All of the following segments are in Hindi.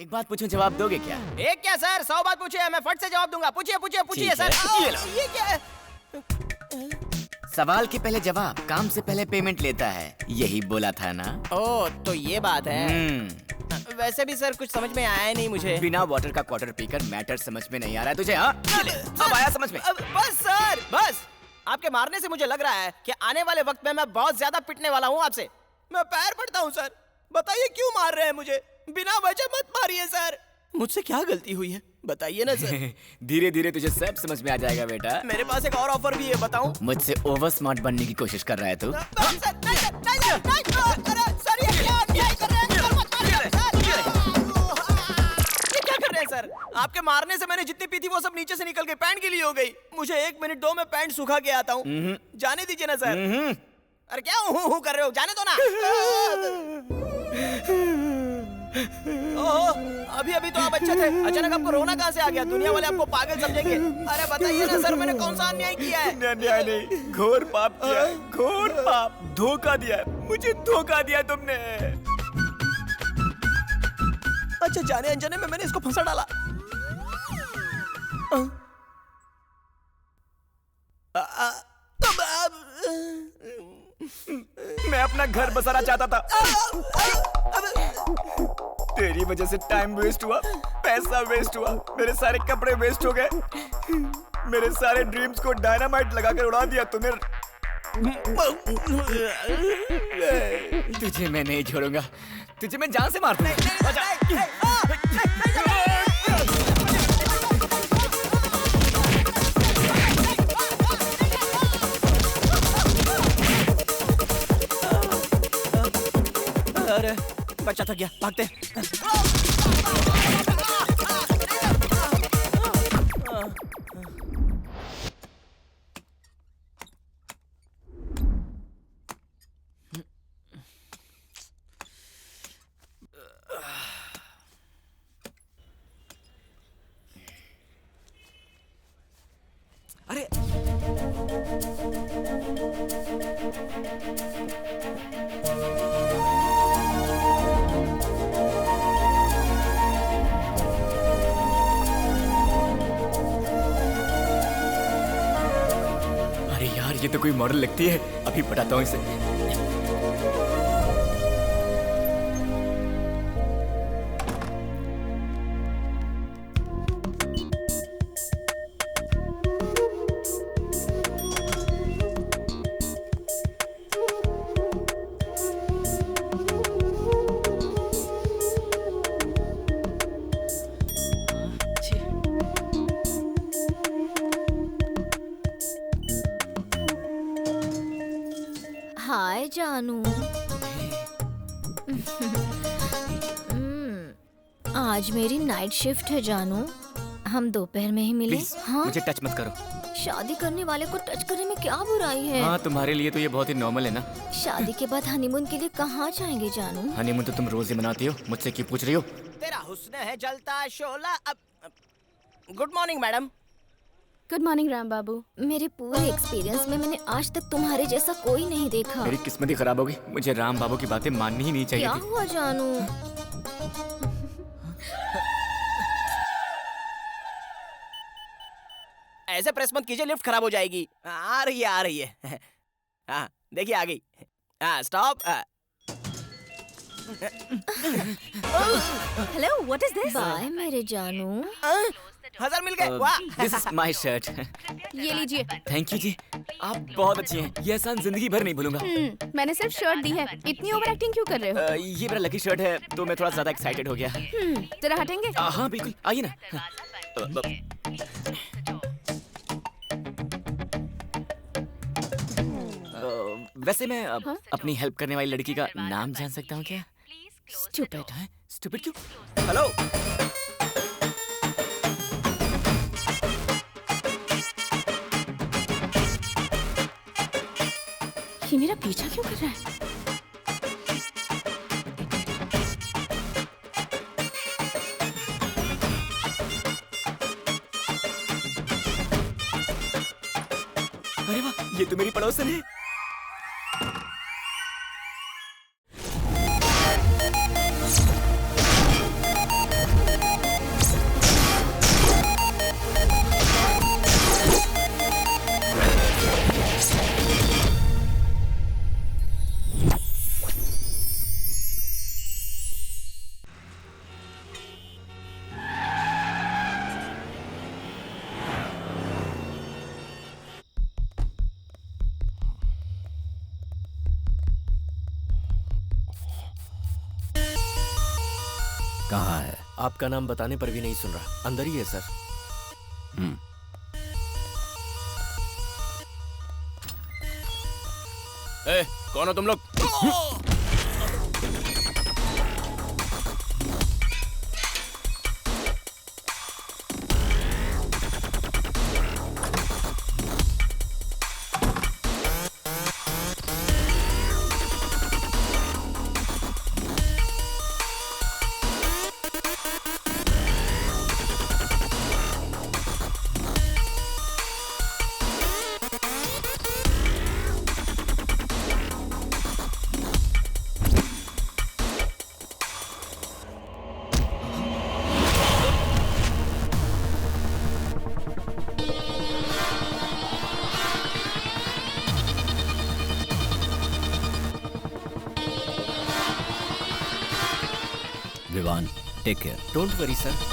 एक बात पूछूं, जवाब दोगे क्या? एक क्या सर, 100 बात पूछिए, मैं फट से जवाब दूंगा। पूछिए पूछिए पूछिए ठीक है, सर। ये लो। ये क्या है? सवाल के पहले जवाब काम से पहले पेमेंट लेता है, यही बोला था ना? ओह, तो ये बात है। वैसे भी सर कुछ समझ में आया नहीं मुझे। बिना वाटर का क्वार्टर पीकर मैटर समझ में नहीं आ रहा है तुझे? हाँ, अब आया समझ में? बस सर, बस। आपके मारने से मुझे लग रहा है कि आने वाले वक्त में मैं बहुत ज्यादा पिटने वाला हूँ आपसे। मैं पैर पड़ता हूँ सर, बताइए क्यों मार रहे हैं मुझे? बिना वजह मत मारिए सर। मुझसे क्या गलती हुई है, बताइए ना सर। धीरे धीरे तुझे सब समझ में आ जाएगा बेटा। मेरे पास एक और ऑफर भी है, बताऊं? मुझसे ओवर स्मार्ट बनने की कोशिश कर रहा है तू? सर, आपके मारने से मैंने जितनी पी थी वो सब नीचे से निकल के पैंट गीली हो गई। मुझे 1 मिनट दो, मैं पैंट सुखा के आता हूँ। जाने दीजिए ना सर। अरे क्या हूँ कर रहे हो, जाने दो ना। ओहो, अभी अभी तो आप अच्छे थे, अचानक आपको रोना कहाँ से आ गया? दुनिया वाले आपको पागल समझेंगे। अरे बताइए ना सर, मैंने कौन सा अन्याय किया है? अन्याय नहीं, घोर पाप किया है, घोर पाप। धोखा दिया है मुझे, धोखा दिया तुमने। अच्छा, जाने अनजाने में मैंने इसको फंसा डाला। मैं अपना घर बसाना चाहता था, तेरी वजह से टाइम वेस्ट हुआ, पैसा वेस्ट हुआ, मेरे सारे कपड़े वेस्ट हो गए, मेरे सारे ड्रीम्स को डायनामाइट लगाकर उड़ा दिया तूने। तुझे मैं नहीं छोड़ूंगा, तुझे मैं जान से मार दूंगा। अरे बच्चा थक गया, भागते। अरे यार, ये तो कोई मॉडल लगती है, अभी बताता हूँ इसे। हाय जानू। आज मेरी नाइट शिफ्ट है जानू, हम दोपहर में ही मिले। प्लीज, हाँ? मुझे टच मत करो। शादी करने वाले को टच करने में क्या बुराई है? हाँ, तुम्हारे लिए तो ये बहुत ही नॉर्मल है ना। शादी के बाद हनीमून के लिए कहाँ जाएंगे जानू? हनीमून तो तुम रोज ही मनाती हो, मुझसे क्यों पूछ रही हो? तेरा हुस्न है जलता शोला। अब good morning madam. Good morning Ram Babu. मेरे पूरे एक्सपीरियंस में मैंने आज तक तुम्हारे जैसा कोई नहीं देखा। मेरी किस्मत ही खराब होगी, मुझे राम बाबू की बातें माननी ही नहीं चाहिए क्या थी। हुआ जानू? ऐसे प्रेस मत कीजिए, लिफ्ट खराब हो जाएगी। आ रही है। हाँ देखिए, आ गई। हाँ stop. Hello, what is this? Bye मेरे जानू। 1000 मिल गए, वाह। This is my shirt. ये लीजिए। थैंक यू जी, आप बहुत अच्छी हैं, ये एहसान जिंदगी भर नहीं भूलूंगा। मैंने सिर्फ शर्ट दी है, इतनी ओवर एक्टिंग क्यों कर रहे हो? ये मेरा लकी शर्ट है, तो मैं थोड़ा ज्यादा एक्साइटेड हो गया। जरा हटेंगे? हाँ बिल्कुल, आइए ना। वैसे मैं अपनी हेल्प करने वाली लड़की का नाम जान सकता हूँ क्या? स्टूपिड। है? स्टूपिड क्यों? हेलो। ये मेरा पीछा क्यों कर रहा है? अरे वाह, ये तो मेरी पड़ोसन है। कहाँ है? आपका नाम बताने पर भी नहीं सुन रहा। अंदर ही है सर। ए, कौन हो तुम लोग? Vivaan, take care. Don't worry sir.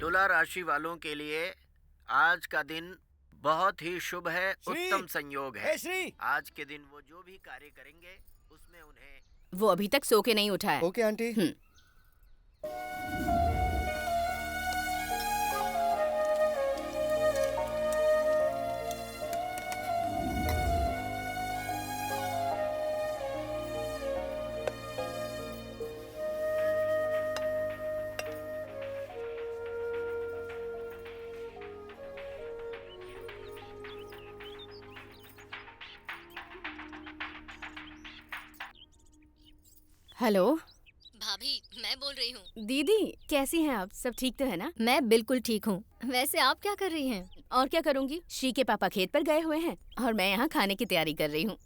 तुला राशि वालों के लिए आज का दिन बहुत ही शुभ है, उत्तम संयोग है। श्री, आज के दिन वो जो भी कार्य करेंगे उसमें उन्हें। वो अभी तक सो के नहीं उठा है। Okay aunty. हेलो भाभी, मैं बोल रही हूँ। दीदी, कैसी हैं आप? सब ठीक तो है ना? मैं बिल्कुल ठीक हूँ। वैसे आप क्या कर रही हैं? और क्या करूँगी, श्री के पापा खेत पर गए हुए हैं और मैं यहाँ खाने की तैयारी कर रही हूँ।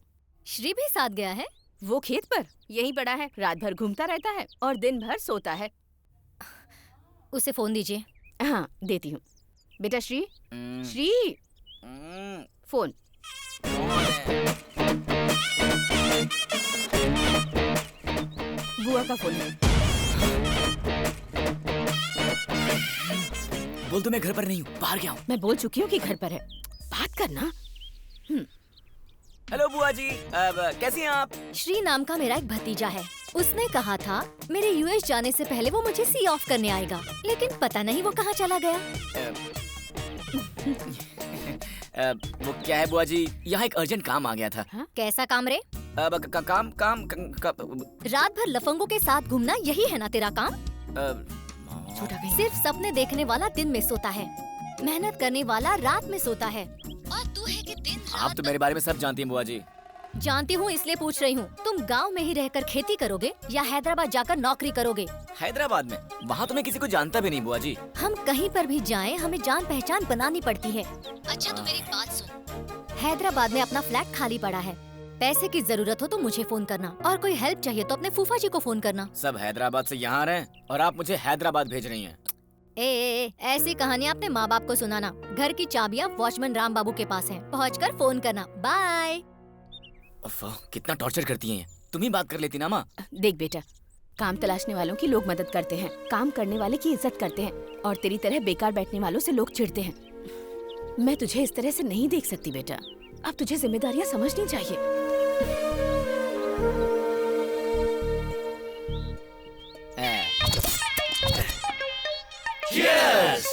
श्री भी साथ गया है? वो खेत पर यहीं पड़ा है, रात भर घूमता रहता है और दिन भर सोता है। उसे फोन दीजिए। हाँ, देती हूँ। बेटा श्री, श्री, फोन। बुआ का फोन है। बोल तो मैं घर पर नहीं हूँ, बाहर गया हूँ। मैं बोल चुकी हूँ कि घर पर है, बात करना। हेलो बुआ जी, कैसी हैं आप? श्री नाम का मेरा एक भतीजा है। उसने कहा था मेरे यूएस जाने से पहले वो मुझे सी ऑफ करने आएगा, लेकिन पता नहीं वो कहाँ चला गया। वो क्या है बुआ जी, यहाँ एक अर्जेंट काम आ गया था। कैसा काम रे? काम रात भर लफंगों के साथ घूमना, यही है ना तेरा काम? छोटा कहीं। सिर्फ सपने देखने वाला दिन में सोता है। मेहनत करने वाला रात में सोता है और तू है कि दिन आप रात तो मेरे बारे में सब जानती हैं बुआ जी। जानती हूँ इसलिए पूछ रही हूँ। तुम गांव में ही रहकर खेती करोगे या हैदराबाद जाकर नौकरी करोगे? हैदराबाद में, वहाँ तो मैं किसी को जानता भी नहीं बुआ जी। हम कहीं पर भी जाएं हमें जान पहचान बनानी पड़ती है। अच्छा तो मेरी बात सुन, हैदराबाद में अपना फ्लैट खाली पड़ा है। पैसे की जरूरत हो तो मुझे फोन करना और कोई हेल्प चाहिए तो अपने फूफा जी को फोन करना। सब हैदराबाद से यहाँ आ रहे हैं और आप मुझे हैदराबाद भेज रही हैं। ए, ऐसी कहानी अपने माँ बाप को सुनाना। घर की चाबियाँ वॉचमैन राम बाबू के पास हैं। पहुँचकर फोन करना। बाय। कितना टॉर्चर करती हैं ये। तुम ही बात कर लेती ना माँ। देख बेटा, काम तलाशने वालों की लोग मदद करते हैं, काम करने वाले की इज्जत करते हैं और तेरी तरह बेकार बैठने वालों से लोग चिढ़ते हैं। मैं तुझे इस तरह से नहीं देख सकती बेटा। अब तुझे जिम्मेदारियाँ समझनी चाहिए। Cheers!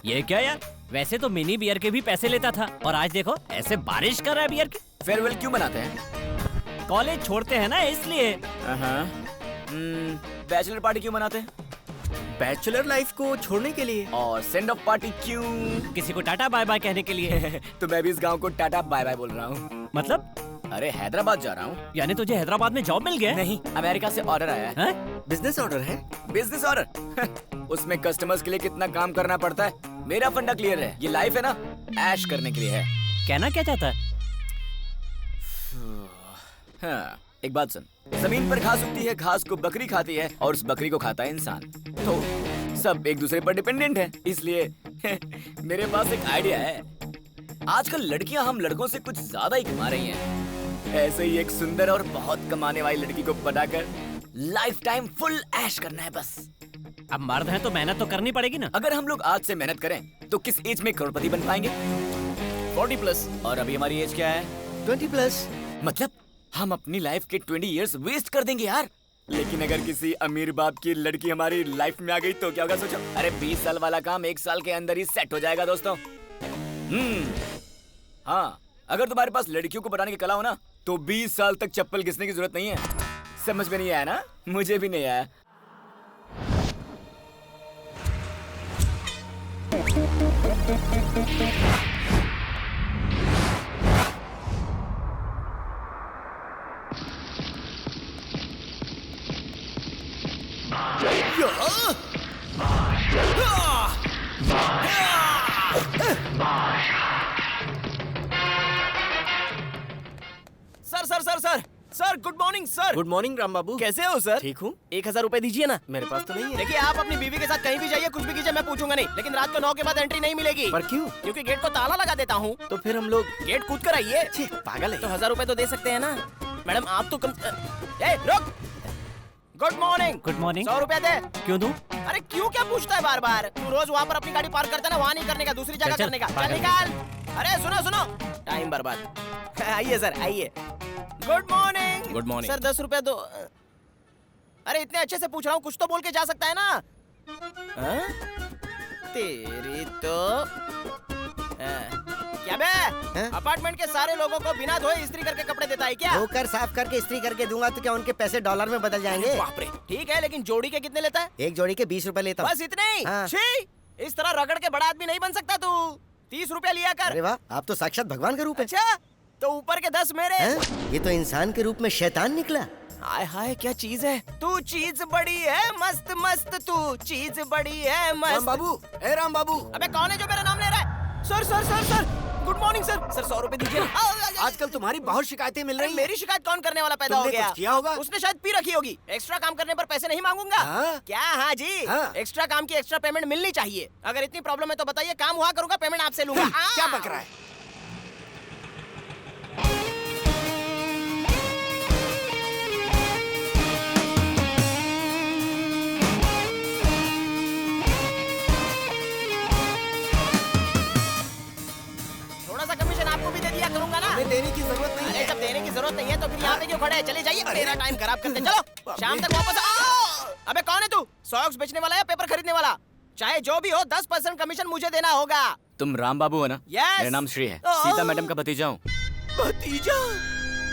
ये क्या यार, वैसे तो मिनी बियर के भी पैसे लेता था और आज देखो ऐसे बारिश कर रहा है बियर की। फेयरवेल क्यों मनाते हैं? कॉलेज छोड़ते हैं ना इसलिए। बैचलर पार्टी क्यों मनाते हैं? बैचलर लाइफ को छोड़ने के लिए। और सेंड ऑफ पार्टी क्यों? किसी को टाटा बाय बाय कहने के लिए। तो मैं भी इस गांव को टाटा बाय बाय बोल रहा हूँ। मतलब? अरे हैदराबाद जा रहा हूँ। यानी तुझे हैदराबाद में जॉब मिल गया? नहीं, अमेरिका से ऑर्डर आया है। बिजनेस ऑर्डर है? Business order? उसमें कस्टमर्स के लिए कितना काम करना पड़ता है। मेरा फंडा क्लियर है, ये लाइफ है ना, ऐश करने के लिए है। कहना क्या चाहता है? हाँ, एक बात सुन, जमीन पर घास उगती है, घास को बकरी खाती है और उस बकरी को खाता है इंसान। तो सब एक दूसरे पर डिपेंडेंट है, इसलिए मेरे पास एक आइडिया है। आजकल लड़कियां हम लड़कों से कुछ ज्यादा ही कमा रही हैं। ऐसे ही एक सुंदर और बहुत कमाने वाली लड़की को बनाकर लाइफ टाइम फुल ऐश करना है बस। अब मर्द हैं तो मेहनत तो करनी पड़ेगी ना। अगर हम लोग आज से मेहनत करें तो किस एज में करोड़पति बन पाएंगे? 40+। और अभी हमारी एज क्या है? 20+। मतलब हम अपनी लाइफ के 20 इयर्स वेस्ट कर देंगे यार। लेकिन अगर किसी अमीर बाप की लड़की हमारी लाइफ में आ गई तो क्या होगा सोचो। अरे 20 साल वाला काम 1 साल के अंदर ही सेट हो जाएगा दोस्तों। हाँ, अगर तुम्हारे पास लड़कियों को बनाने की कला हो ना तो 20 साल तक चप्पल घिसने की जरूरत नहीं है। समझ में नहीं आया ना? मुझे भी नहीं आया। Sir good morning sir. Good morning Ram Babu. कैसे हो सर? ठीक हूँ। 1000 रुपए दीजिए ना। मेरे पास तो नहीं है। देखिए आप अपनी बीवी के साथ कहीं भी जाइए, कुछ भी कीजिए, मैं पूछूंगा नहीं, लेकिन रात को 9 के बाद एंट्री नहीं मिलेगी। पर क्यों? क्योंकि गेट को ताला लगा देता हूँ। तो फिर हम लोग गेट कूद कर आइए। पागल है। तो 1000 रुपए तो दे सकते हैं ना मैडम? आप तो कम। रुक। Good morning. Good morning. 100 रुपया दे। क्यों दूं? अरे क्यों क्या पूछता है बार बार? तू रोज वहाँ पर अपनी गाड़ी पार्क करता है ना, वहाँ नहीं करने का, दूसरी जगह चल, करने का। पागल। चल निकाल। अरे सुनो सुनो, टाइम बर्बाद। आइए सर आइए। Good morning. Good morning. Sir 10 रुपया दो। अरे इतने अच्छे से पूछ रहा हूँ, कुछ तो बोल के जा सकता है ना? हाँ? तेरी तो क्या बे? अपार्टमेंट के सारे लोगों को बिना धोए इस्त्री करके कपड़े देता है क्या? धोकर साफ करके इस्त्री करके दूंगा तो क्या उनके पैसे डॉलर में बदल जाएंगे? बाप रे। ठीक है, लेकिन जोड़ी के कितने लेता है? एक जोड़ी के 20 रुपए लेता हूँ। बस इतने ही? हाँ। छी, इस तरह रगड़ के बड़ा आदमी नहीं बन सकता तू। 30 रुपया लिया कर। अरे वाह, आप तो साक्षात भगवान का रूप है। अच्छा, तो ऊपर के 10 मेरे। ये तो इंसान के रूप में शैतान निकला। हाय हाय, क्या चीज है तू? चीज बड़ी है मस्त मस्त, तू चीज बड़ी है मस्त। राम बाबू, ए राम बाबू। अबे कौन है जो मेरा नाम ले रहा है? Sir sir sir sir good morning sir. Sir 100 रुपए दीजिए ना। आजकल तुम्हारी बहुत शिकायतें मिल रही हैं। मेरी शिकायत कौन करने वाला पैदा हो तुमने गया? कुछ किया होगा? उसने शायद पी रखी होगी। एक्स्ट्रा काम करने पर पैसे नहीं मांगूंगा। हाँ? क्या? हाँ जी। हाँ। एक्स्ट्रा काम की एक्स्ट्रा पेमेंट मिलनी चाहिए। अगर इतनी प्रॉब्लम है तो बताइए, काम हुआ करूंगा, पेमेंट आपसे लूंगा। क्या बक रहा है? थोड़ा सा कमीशन आपको भी दे दिया करूंगा ना। हमें देने की जरूरत नहीं अरे है। जब देने की जरूरत नहीं है तो फिर यहाँ पे क्यों खड़े हैं? चले जाइए, मेरा टाइम खराब करते। चलो शाम तक वापस आओ। अबे कौन है तू? सॉक्स बेचने वाला या पेपर खरीदने वाला? चाहे जो भी हो, 10% कमीशन मुझे देना होगा। तुम राम बाबू हो ना? Yes. मेरा नाम श्री है, ओह। सीता मैडम का भतीजा हूँ। भतीजा?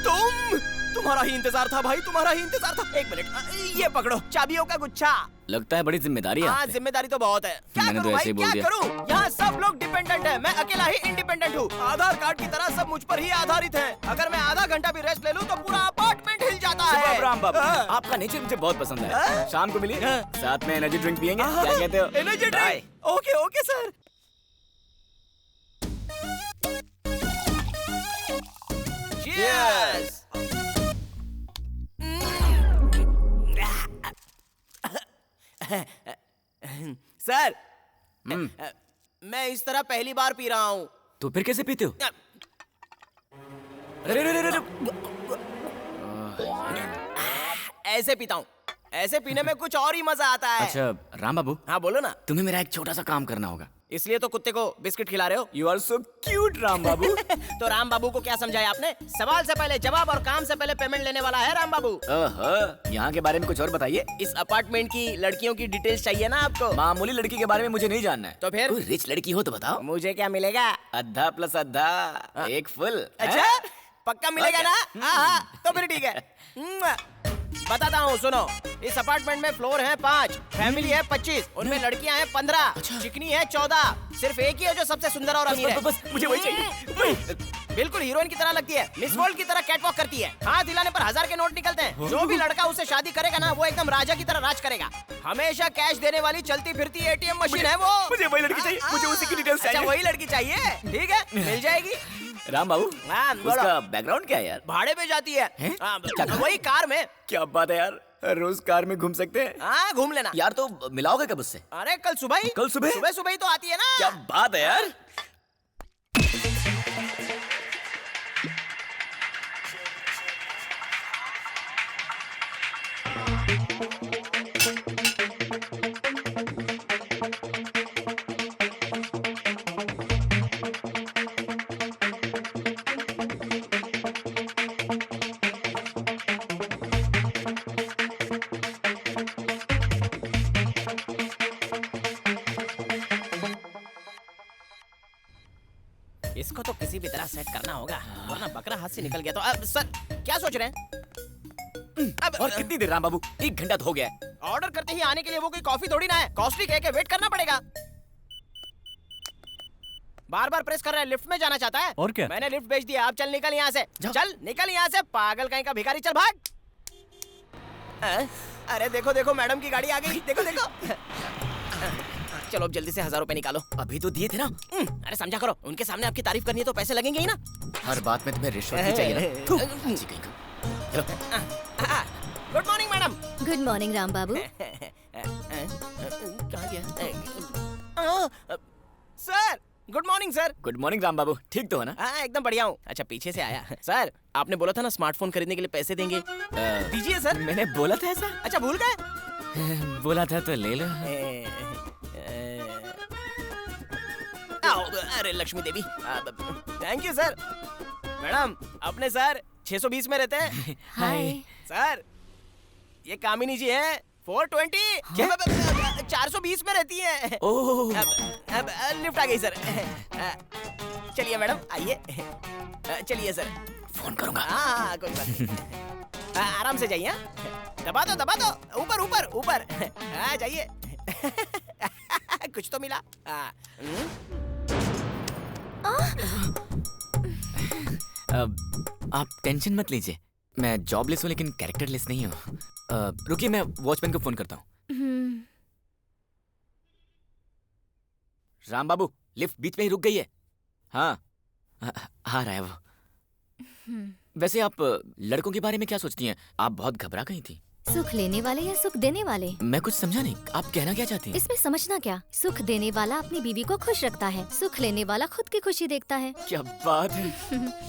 तुम तुम्हारा ही इंतजार था भाई, तुम्हारा ही इंतजार था। एक मिनट, ये पकड़ो चाबियों का गुच्छा। लगता है बड़ी जिम्मेदारी है हाँ आप पे। जिम्मेदारी तो बहुत है। क्या मैंने करूं तो भाई, ऐसे ही बोल क्या दिया। करूं? यहाँ सब लोग डिपेंडेंट है, मैं अकेला ही इंडिपेंडेंट हूँ। आधार कार्ड की तरह सब मुझ पर ही आधारित है। अगर मैं आधा घंटा भी रेस्ट ले लूं तो पूरा अपार्टमेंट हिल जाता है। सुबह राम बाबू, हाँ। आपका नेचर मुझे बहुत पसंद है। हाँ। शाम को मिलिए, साथ में एनर्जी ड्रिंक पियेंगे। क्या कहते हो? Energy Bye. Drink. Okay okay sir. Cheers. Sir, मैं इस तरह पहली बार पी रहा हूँ। तो फिर कैसे पीते हो? अरे अरे अरे ऐसे पीता हूँ। ऐसे पीने में कुछ और ही मजा आता है। अच्छा राम बाबू, हाँ बोलो ना। तुम्हें मेरा एक छोटा सा काम करना होगा। इसलिए तो कुत्ते को बिस्किट खिला रहे हो? You are so cute Ram Babu. तो राम बाबू को क्या समझाया आपने? सवाल से पहले जवाब और काम से पहले पेमेंट लेने वाला है राम बाबू। यहाँ के बारे में कुछ और बताइए। इस अपार्टमेंट की लड़कियों की डिटेल्स चाहिए ना आपको? मामूली लड़की के बारे में मुझे नहीं जानना है। तो फिर? कोई रिच लड़की हो तो बताओ। मुझे क्या मिलेगा? आधा प्लस आधा, एक फुल। अच्छा पक्का मिलेगा ना? हाँ तो फिर ठीक है। बताता हूँ सुनो। इस अपार्टमेंट में फ्लोर है 5, फैमिली है 25, उनमें लड़कियाँ हैं 15, चिकनी है 14, सिर्फ एक ही है जो सबसे सुंदर और अमीर है। बस मुझे वही चाहिए। बिल्कुल हीरोइन की तरह लगती है, मिस वर्ल्ड की तरह कैटवॉक करती है, हाथ हिलाने पर 1000 के नोट निकलते हैं। जो भी लड़का उससे शादी करेगा ना वो एकदम राजा की तरह राज करेगा। हमेशा कैश देने वाली चलती फिरती एटीएम मशीन है वो। मुझे वही लड़की चाहिए, मुझे उसी की डिटेल्स अच्छा चाहिए। वही लड़की चाहिए, ठीक है मिल जाएगी। राम बाबू, हाँ, बोलो। उसका बैकग्राउंड क्या है यार? भाड़े पे जाती है, हैं? हाँ, क्या कहा? वही कार में। क्या बात है यार, रोज कार में घूम सकते हैं हाँ घूम लेना यार। तो मिलाओगे कब उससे? अरे कल सुबह ही। कल सुबह? सुबह सुबह ही तो आती है ना। क्या बात है यार। इसको तो किसी भी तरह सेट करना होगा वरना बकरा हाथ से निकल गया तो। अब सर क्या सोच रहे हैं? अब और कितनी देर राम बाबू? 1 घंटा तो हो गया है। ऑर्डर करते ही आने के लिए वो कोई कॉफी थोड़ी ना है। कॉस्टली कह के वेट करना पड़ेगा। बार बार प्रेस कर रहा है, लिफ्ट में जाना चाहता है। और क्या? मैंने लिफ्ट भेज दिया, आप चल निकल यहाँ से। चल निकल यहाँ से, पागल कहीं का भिखारी, चल भाग। अरे देखो देखो मैडम की गाड़ी आ गई, देखो देखो। चलो अब जल्दी से 1000 रुपए निकालो। अभी तो दिए थे ना। अरे समझा करो, उनके सामने आपकी तारीफ करनी है तो पैसे लगेंगे ही ना। हर बात में तुम्हें रिश्वत ही चाहिए ना। थू, अच्छी कहीं का। चलो। Good morning madam. Good morning Ram Babu. कहाँ गया? Sir good morning sir. Good morning Ram Babu, ठीक तो हो ना? हाँ एकदम बढ़िया हूँ। अच्छा पीछे से आया। सर आपने बोला था ना स्मार्टफोन खरीदने के लिए पैसे देंगे, दीजिए सर। मैंने बोला था ऐसा? अच्छा भूल गए? बोला था तो ले लो। आओ, अरे लक्ष्मी देवी, थैंक यू सर। मैडम अपने सर 620 में रहते हैं। हाय। सर ये कामिनी जी हैं 420। क्या? 420 में रहती है। ओह, अब लिफ्ट आ गई सर। चलिए मैडम आइए। चलिए सर। फोन करूंगा। हाँ कोई बात नहीं। आराम से जाइए। दबा दो ऊपर ऊपर ऊपर। हाँ जाइए। कुछ तो मिला। आप टेंशन मत लीजिए, मैं जॉबलेस हूँ लेकिन कैरेक्टरलेस नहीं हूँ। रुकिए मैं वॉचमैन को फोन करता हूँ। राम बाबू, लिफ्ट बीच में ही रुक गई है। हाँ आ रहा है वो। वैसे आप लड़कों के बारे में क्या सोचती हैं? आप बहुत घबरा गई थी। सुख लेने वाले या सुख देने वाले? मैं कुछ समझा नहीं, आप कहना क्या चाहती हैं? इसमें समझना क्या? सुख देने वाला अपनी बीवी को खुश रखता है, सुख लेने वाला खुद की खुशी देखता है। क्या बात है,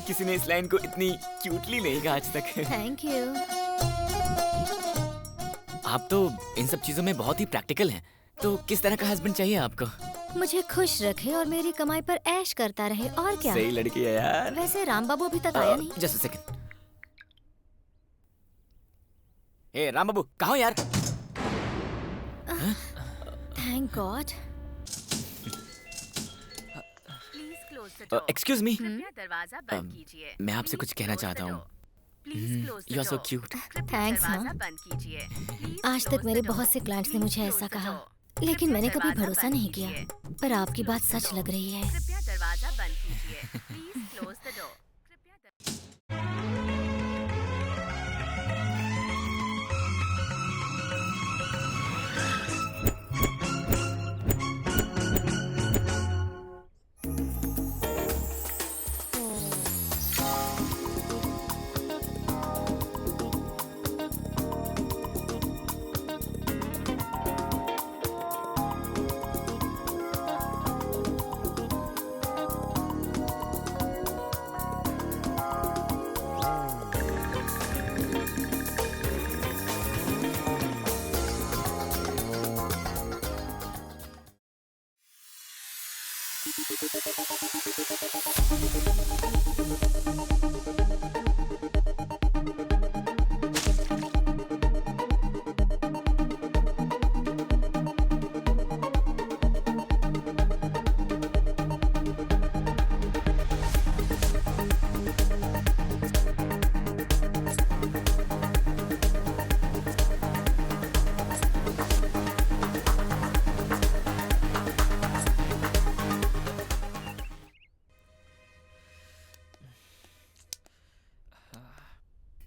किसी ने इस लाइन को इतनी क्यूटली नहीं कहा आज तक। Thank you. आप तो इन सब चीजों में बहुत ही प्रैक्टिकल हैं। तो किस तरह का हस्बैंड चाहिए आपको? मुझे खुश रखे और मेरी कमाई पर ऐश करता रहे, और क्या। सही लड़की है यार। वैसे राम बाबू अभी तक आया नहीं। Just a second. ए राम बाबू कहाँ हो यार? Thank God. एक्सक्यूज मी, दरवाजा बंद कीजिए। मैं आपसे कुछ कहना चाहता हूँ। You are so cute. Thanks. हाँ, आज तक मेरे बहुत से क्लाइंट्स ने मुझे ऐसा कहा, लेकिन मैंने कभी भरोसा नहीं किया। पर आपकी बात सच लग रही है। कृपया दरवाजा बंद कीजिए। Please close the door.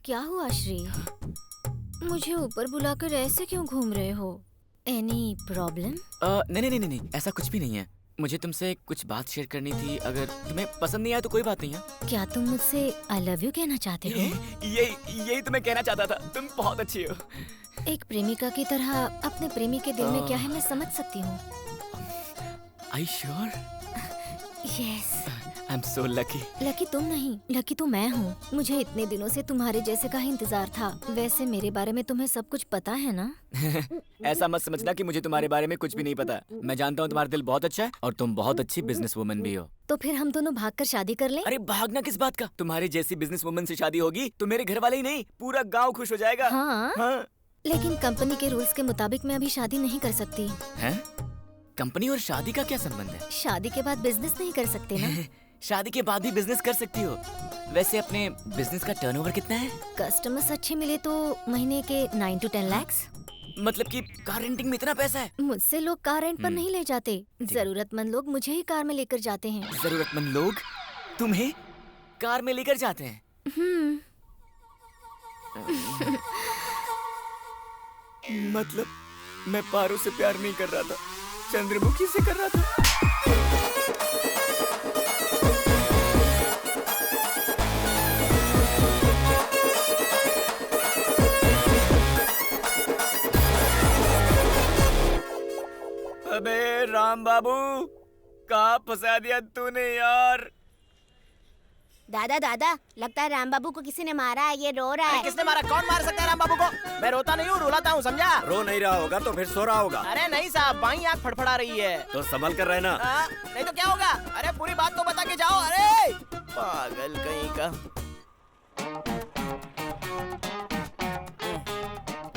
क्या हुआ श्री? मुझे ऊपर बुलाकर ऐसे क्यों घूम रहे हो? Any problem? नहीं, ऐसा कुछ भी नहीं है। मुझे तुमसे कुछ बात शेयर करनी थी। अगर तुम्हें पसंद नहीं आया तो कोई बात नहीं है। क्या तुम मुझसे आई लव यू कहना चाहते हो? यही तुम्हें कहना चाहता था। तुम बहुत अच्छी हो। एक प्रेमिका की तरह अपने प्रेमी के दिल में क्या है मैं समझ सकती हूँ। Are you sure? Yes. I'm so lucky. Lucky तुम नहीं, लकी तो मैं हूँ। मुझे इतने दिनों से तुम्हारे जैसे का ही इंतजार था। वैसे मेरे बारे में तुम्हें सब कुछ पता है ना? ऐसा मत समझना कि मुझे तुम्हारे बारे में कुछ भी नहीं पता। मैं जानता हूँ तुम्हारा दिल बहुत अच्छा है और तुम बहुत अच्छी बिजनेस वुमन भी हो। तो फिर हम दोनों भागकर शादी कर लें? अरे भागना किस बात का? तुम्हारी जैसी बिजनेस वुमन से शादी होगी तो मेरे घर वाले ही नहीं पूरा गाँव खुश हो जाएगा। हाँ। लेकिन कंपनी के रूल्स के मुताबिक मैं अभी शादी नहीं कर सकती। हैं? कंपनी और शादी का क्या संबंध है? शादी के बाद बिजनेस नहीं कर सकते ना? शादी के बाद भी बिजनेस कर सकती हो। वैसे अपने बिजनेस का टर्नओवर कितना है? कस्टमर्स अच्छे मिले तो महीने के 9 to 10 lakhs। मतलब कि कार रेंटिंग में इतना पैसा है? मुझसे लोग कार रेंट पर नहीं ले जाते। जरूरतमंद लोग मुझे ही कार में लेकर जाते हैं। जरूरतमंद लोग तुम्हें कार में लेकर जाते हैं? मतलब मैं पारो से प्यार नहीं कर रहा था, चंद्रमुखी से कर रहा था। अबे राम बाबू, कहाँ फंसा दिया तूने यार? दादा दादा, लगता है राम बाबू को किसी ने मारा है। ये रो रहा है। किसने मारा? कौन मार सकता है राम बाबू को? मैं रोता नहीं हूँ, रुलाता हूँ, समझा? रो नहीं रहा होगा तो फिर सो रहा होगा। अरे नहीं साहब, बाई आँख फड़फड़ा रही है। तो संभल कर रहना। नहीं तो क्या होगा? अरे पूरी बात तो बता के जाओ। अरे पागल कहीं का।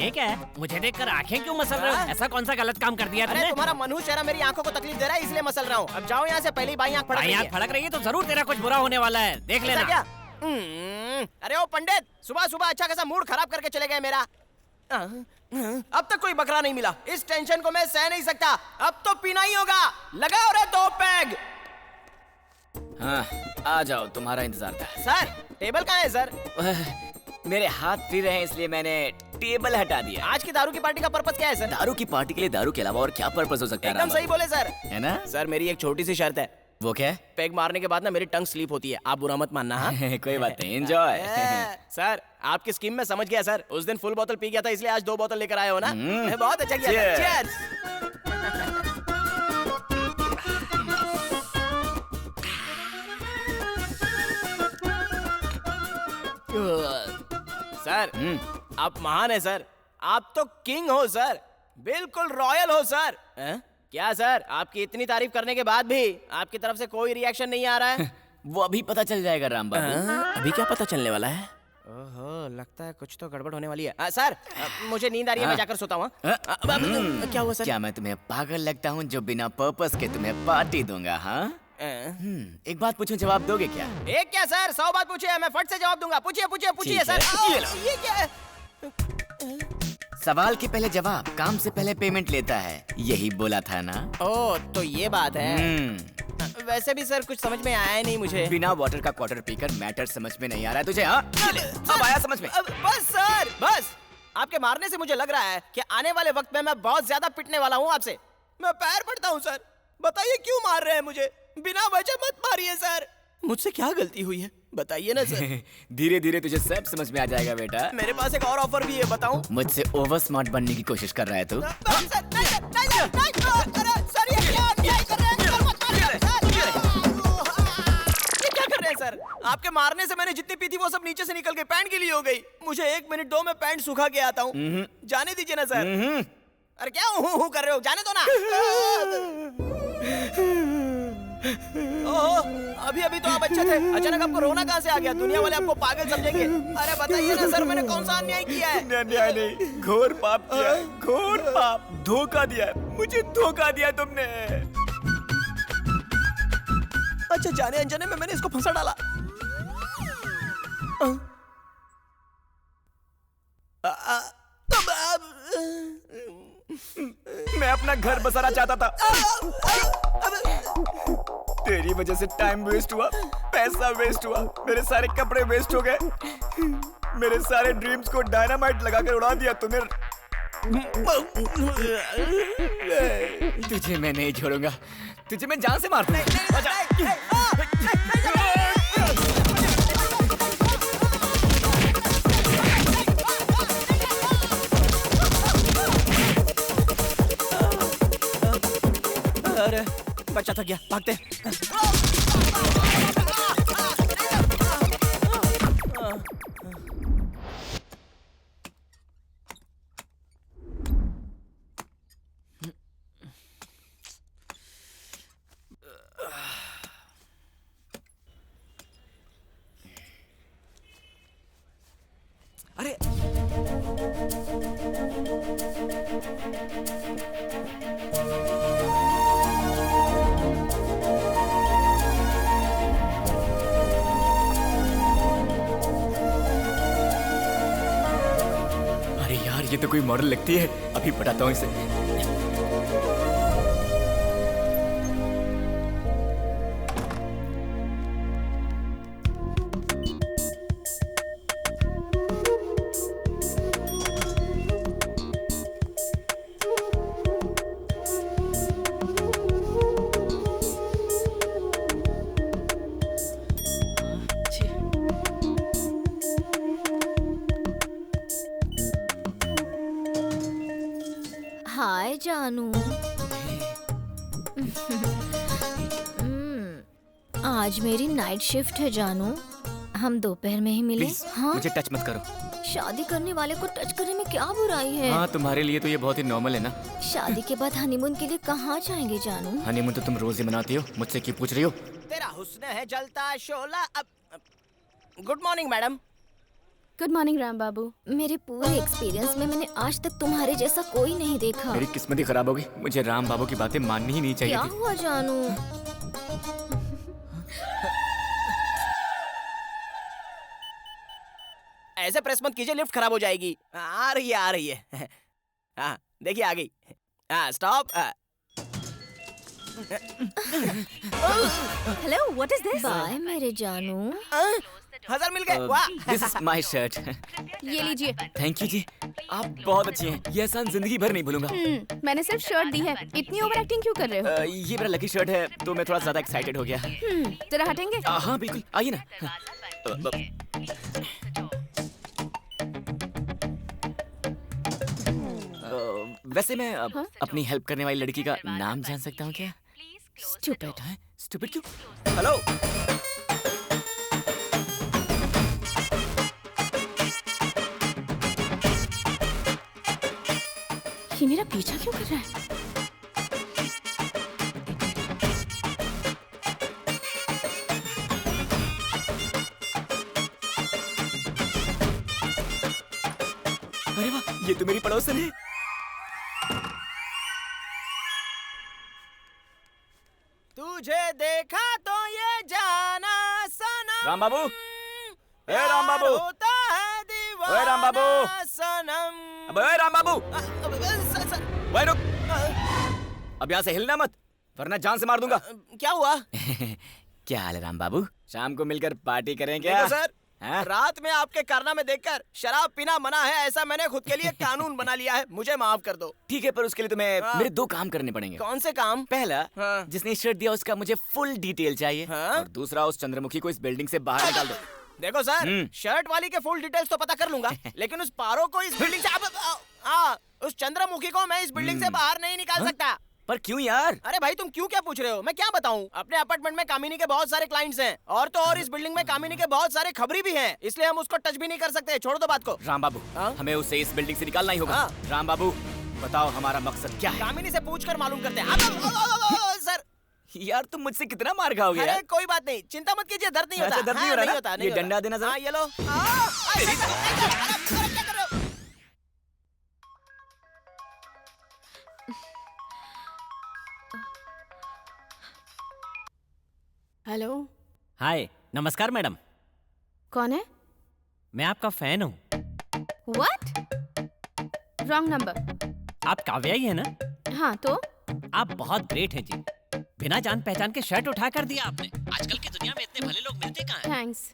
ये क्या है? मुझे देखकर आंखें क्यों मसल रहे हो? ऐसा कौन सा गलत काम कर दिया अरे तुमने? तुम्हारा मनहूस चेहरा मेरी आंखों को तकलीफ दे रहा है, इसलिए मसल रहा हूँ। अब जाओ यहाँ से, पहले ही बाई आँख फड़क रही है। आँख फड़क रही है तो जरूर तेरा कुछ बुरा होने वाला है, देख लेना। क्या? अरे ओ पंडित, सुबह सुबह अच्छा खासा मूड खराब करके चले गए मेरा। अब तक कोई बकरा नहीं मिला। इस टेंशन को मैं सह नहीं सकता। अब तो पीना ही होगा। लगाओ रे 2 पैग। हाँ, आ जाओ, तुम्हारा इंतजार था। सर टेबल कहाँ है सर? मेरे हाथ फ्री रहे इसलिए मैंने टेबल हटा दिया। आज की दारू की पार्टी का पर्पस क्या है सर? दारू की पार्टी के लिए दारू के अलावा और क्या पर्पस हो सकता है? एकदम सही बोले सर। है ना? सर मेरी एक छोटी सी शर्त है। वो क्या है? पैग मारने के बाद ना मेरी टंग स्लीप होती है। आप बुरा मत मानना। हाँ? कोई बात नहीं, एंजॉय। सर आपकी स्कीम में समझ गया सर। उस दिन फुल बोतल पी गया था, इसलिए आज 2 बोतल लेकर आए हो ना? बहुत अच्छा किया। चीयर्स। सर आप महान है सर। आप तो किंग हो सर, बिल्कुल रॉयल हो सर। क्या सर, आपकी इतनी तारीफ करने के बाद भी आपकी तरफ से कोई रिएक्शन नहीं आ रहा है? वो अभी पता चल जाएगा राम बाबू। अभी क्या पता चलने वाला है? ओहो, लगता है कुछ तो गड़बड़ होने वाली है। सर मुझे नींद आ रही है, मैं जाकर सोता हूँ। क्या हुआ सर? क्या मैं तुम्हें पागल लगता हूँ जो बिना पर्पस के तुम्हें पार्टी दूंगा? हाँ, एक बात पूछूं, जवाब दोगे क्या? एक क्या सर, 100 बात पूछिए, मैं फट से जवाब दूंगा। पूछिए पूछिए पूछिए ठीक सर। है, ये लो। ये क्या है? सवाल के पहले जवाब काम से पहले पेमेंट लेता है, यही बोला था ना? ओ, तो ये बात है। वैसे भी सर कुछ समझ में आया ही नहीं मुझे। बिना वाटर का क्वार्टर पीकर मैटर समझ में नहीं आ रहा है तुझे? हाँ, अब आया समझ में? बस सर, बस। आपके मारने से मुझे लग रहा है कि आने वाले वक्त में मैं बहुत ज्यादा पिटने वाला हूँ आपसे। मैं पैर पड़ता हूँ सर, बताइए क्यों मार रहे हैं मुझे? बिना वजह मत मारिए सर। मुझसे क्या गलती हुई है, बताइए ना सर। धीरे धीरे तुझे सब समझ में आ जाएगा बेटा। मेरे पास एक और ऑफर भी है, बताऊं? मुझसे ओवर स्मार्ट बनने की कोशिश कर रहा है तू? सर, आपके मारने से मैंने जितनी पी थी वो सब नीचे से निकल के पैंट गीली हो गई। मुझे 1 मिनट दो, मैं पैंट सुखा के आता हूँ। जाने दीजिए ना सर। अरे क्या हूँ कर रहे हो, जाने दो ना। ओहो, अभी अभी तो आप अच्छे थे, अचानक आपको रोना कहाँ से आ गया? दुनिया वाले आपको पागल समझेंगे। अरे बताइए ना सर, मैंने कौन सा अन्याय किया है? अन्याय नहीं, घोर पाप किया है, घोर पाप। धोखा दिया है, मुझे धोखा दिया तुमने। अच्छा, जाने अनजाने में मैंने इसको फंसा डाला। मैं अपना घर बसाना चाहता था, तेरी वजह से टाइम वेस्ट हुआ, पैसा वेस्ट हुआ, मेरे सारे कपड़े वेस्ट हो गए, मेरे सारे ड्रीम्स को डायनामाइट लगाकर उड़ा दिया तूने। तुझे मैं नहीं छोड़ूंगा, तुझे मैं जान से मार दूंगा। अरे बच्चा थक गया, भागते। अरे यार, ये तो कोई मॉडल लगती है, अभी बताता हूँ इसे। हाय जानू। आज मेरी नाइट शिफ्ट है जानू, हम दोपहर में ही मिले। प्लीज, हाँ? मुझे टच मत करो। शादी करने वाले को टच करने में क्या बुराई है? हाँ, तुम्हारे लिए तो ये बहुत ही नॉर्मल है ना। शादी के बाद हनीमून के लिए कहाँ जाएंगे जानू? हनीमून तो तुम रोज ही मनाती हो, मुझसे क्यों पूछ रही हो? तेरा हुस्न है जलता शोला। Good morning madam. Good morning Ram Babu. मेरे पूरे एक्सपीरियंस में मैंने आज तक तुम्हारे जैसा कोई नहीं देखा। मेरी किस्मत ही खराब हो गई, मुझे राम बाबू की बातें माननी ही नहीं चाहिए क्या थी। हुआ जानू? ऐसे प्रेस मत कीजिए, लिफ्ट खराब हो जाएगी। आ रही है, आ रही है। हाँ देखिए आ गई। हाँ stop. Hello, what is this? Bye मेरे जानू। 1000 मिल गए। वाह। This is my shirt. ये लीजिए। थैंक यू जी, आप बहुत अच्छी हैं, ये एहसान जिंदगी भर नहीं भूलूंगा। मैंने सिर्फ शर्ट दी है, इतनी ओवर एक्टिंग क्यों कर रहे हो? ये मेरा लकी शर्ट है, तो मैं थोड़ा ज्यादा एक्साइटेड हो गया। जरा हटेंगे? हाँ बिल्कुल, आइए ना। वैसे मैं अपनी हेल्प करने वाली लड़की का नाम जान सकता हूँ क्या? स्टूपिड। स्टूपिड क्यों? हेलो। ये मेरा पीछा क्यों कर रहा है? अरे वाह, ये तो मेरी पड़ोसन है। तुझे देखा तो ये जाना सनम। राम बाबू, ए राम बाबू, होता है दीवाना ओए राम बाबू, सनम। अबे ओए राम बाबू, सर, वही रुक, अब यहाँ से हिलना मत वरना जान से मार दूंगा। क्या हुआ? क्या हाल है राम बाबू? शाम को मिलकर पार्टी करें क्या? देखो सर, हाँ? रात में आपके कारनामे देखकर शराब पीना मना है ऐसा मैंने खुद के लिए कानून बना लिया है, मुझे माफ कर दो। ठीक है, पर उसके लिए तुम्हें हाँ। मेरे 2 काम करने पड़ेंगे। कौन से काम? पहला, हाँ। जिसने शर्ट दिया उसका मुझे फुल डिटेल चाहिए। हाँ? और दूसरा, उस चंद्रमुखी को इस बिल्डिंग से बाहर निकाल दो। देखो सर, शर्ट वाली के फुल डिटेल्स तो पता कर लूंगा, लेकिन उस पारो को इस बिल्डिंग से उस चंद्रमुखी को मैं इस बिल्डिंग से बाहर नहीं निकाल सकता। पर क्यों यार? अरे भाई तुम क्यों क्या पूछ रहे हो? मैं क्या बताऊं? अपने अपार्टमेंट में कामिनी के बहुत सारे क्लाइंट्स हैं और तो और इस बिल्डिंग में कामिनी के बहुत सारे खबरी भी हैं, इसलिए हम उसको टच भी नहीं कर सकते। छोड़ दो बात को। राम बाबू, हाँ? हमें उसे इस बिल्डिंग से निकालना ही होगा। हाँ। राम बाबू, बताओ हमारा मकसद क्या है? कामिनी से पूछकर मालूम करते हैं। सर यार तुम मुझसे कितना मार खाओगे अरे यार? कोई बात नहीं, चिंता मत कीजिए, दर्द नहीं होता। अच्छा, दर्द नहीं हाँ, हो रहा ना? होता, ये होता। डंडा देना जरा। हाँ, ये लो। अरे, क्या कर रहे हो? हेलो, हाय, नमस्कार मैडम। कौन है? मैं आपका फैन हूँ। व्हाट? Wrong number. आप काव्या ही है ना? हाँ तो आप बहुत ग्रेट हैं जी। बिना जान पहचान के शर्ट उठा कर दिया आपने। आजकल की दुनिया में इतने भले लोग मिलते कहाँ हैं? थैंक्स।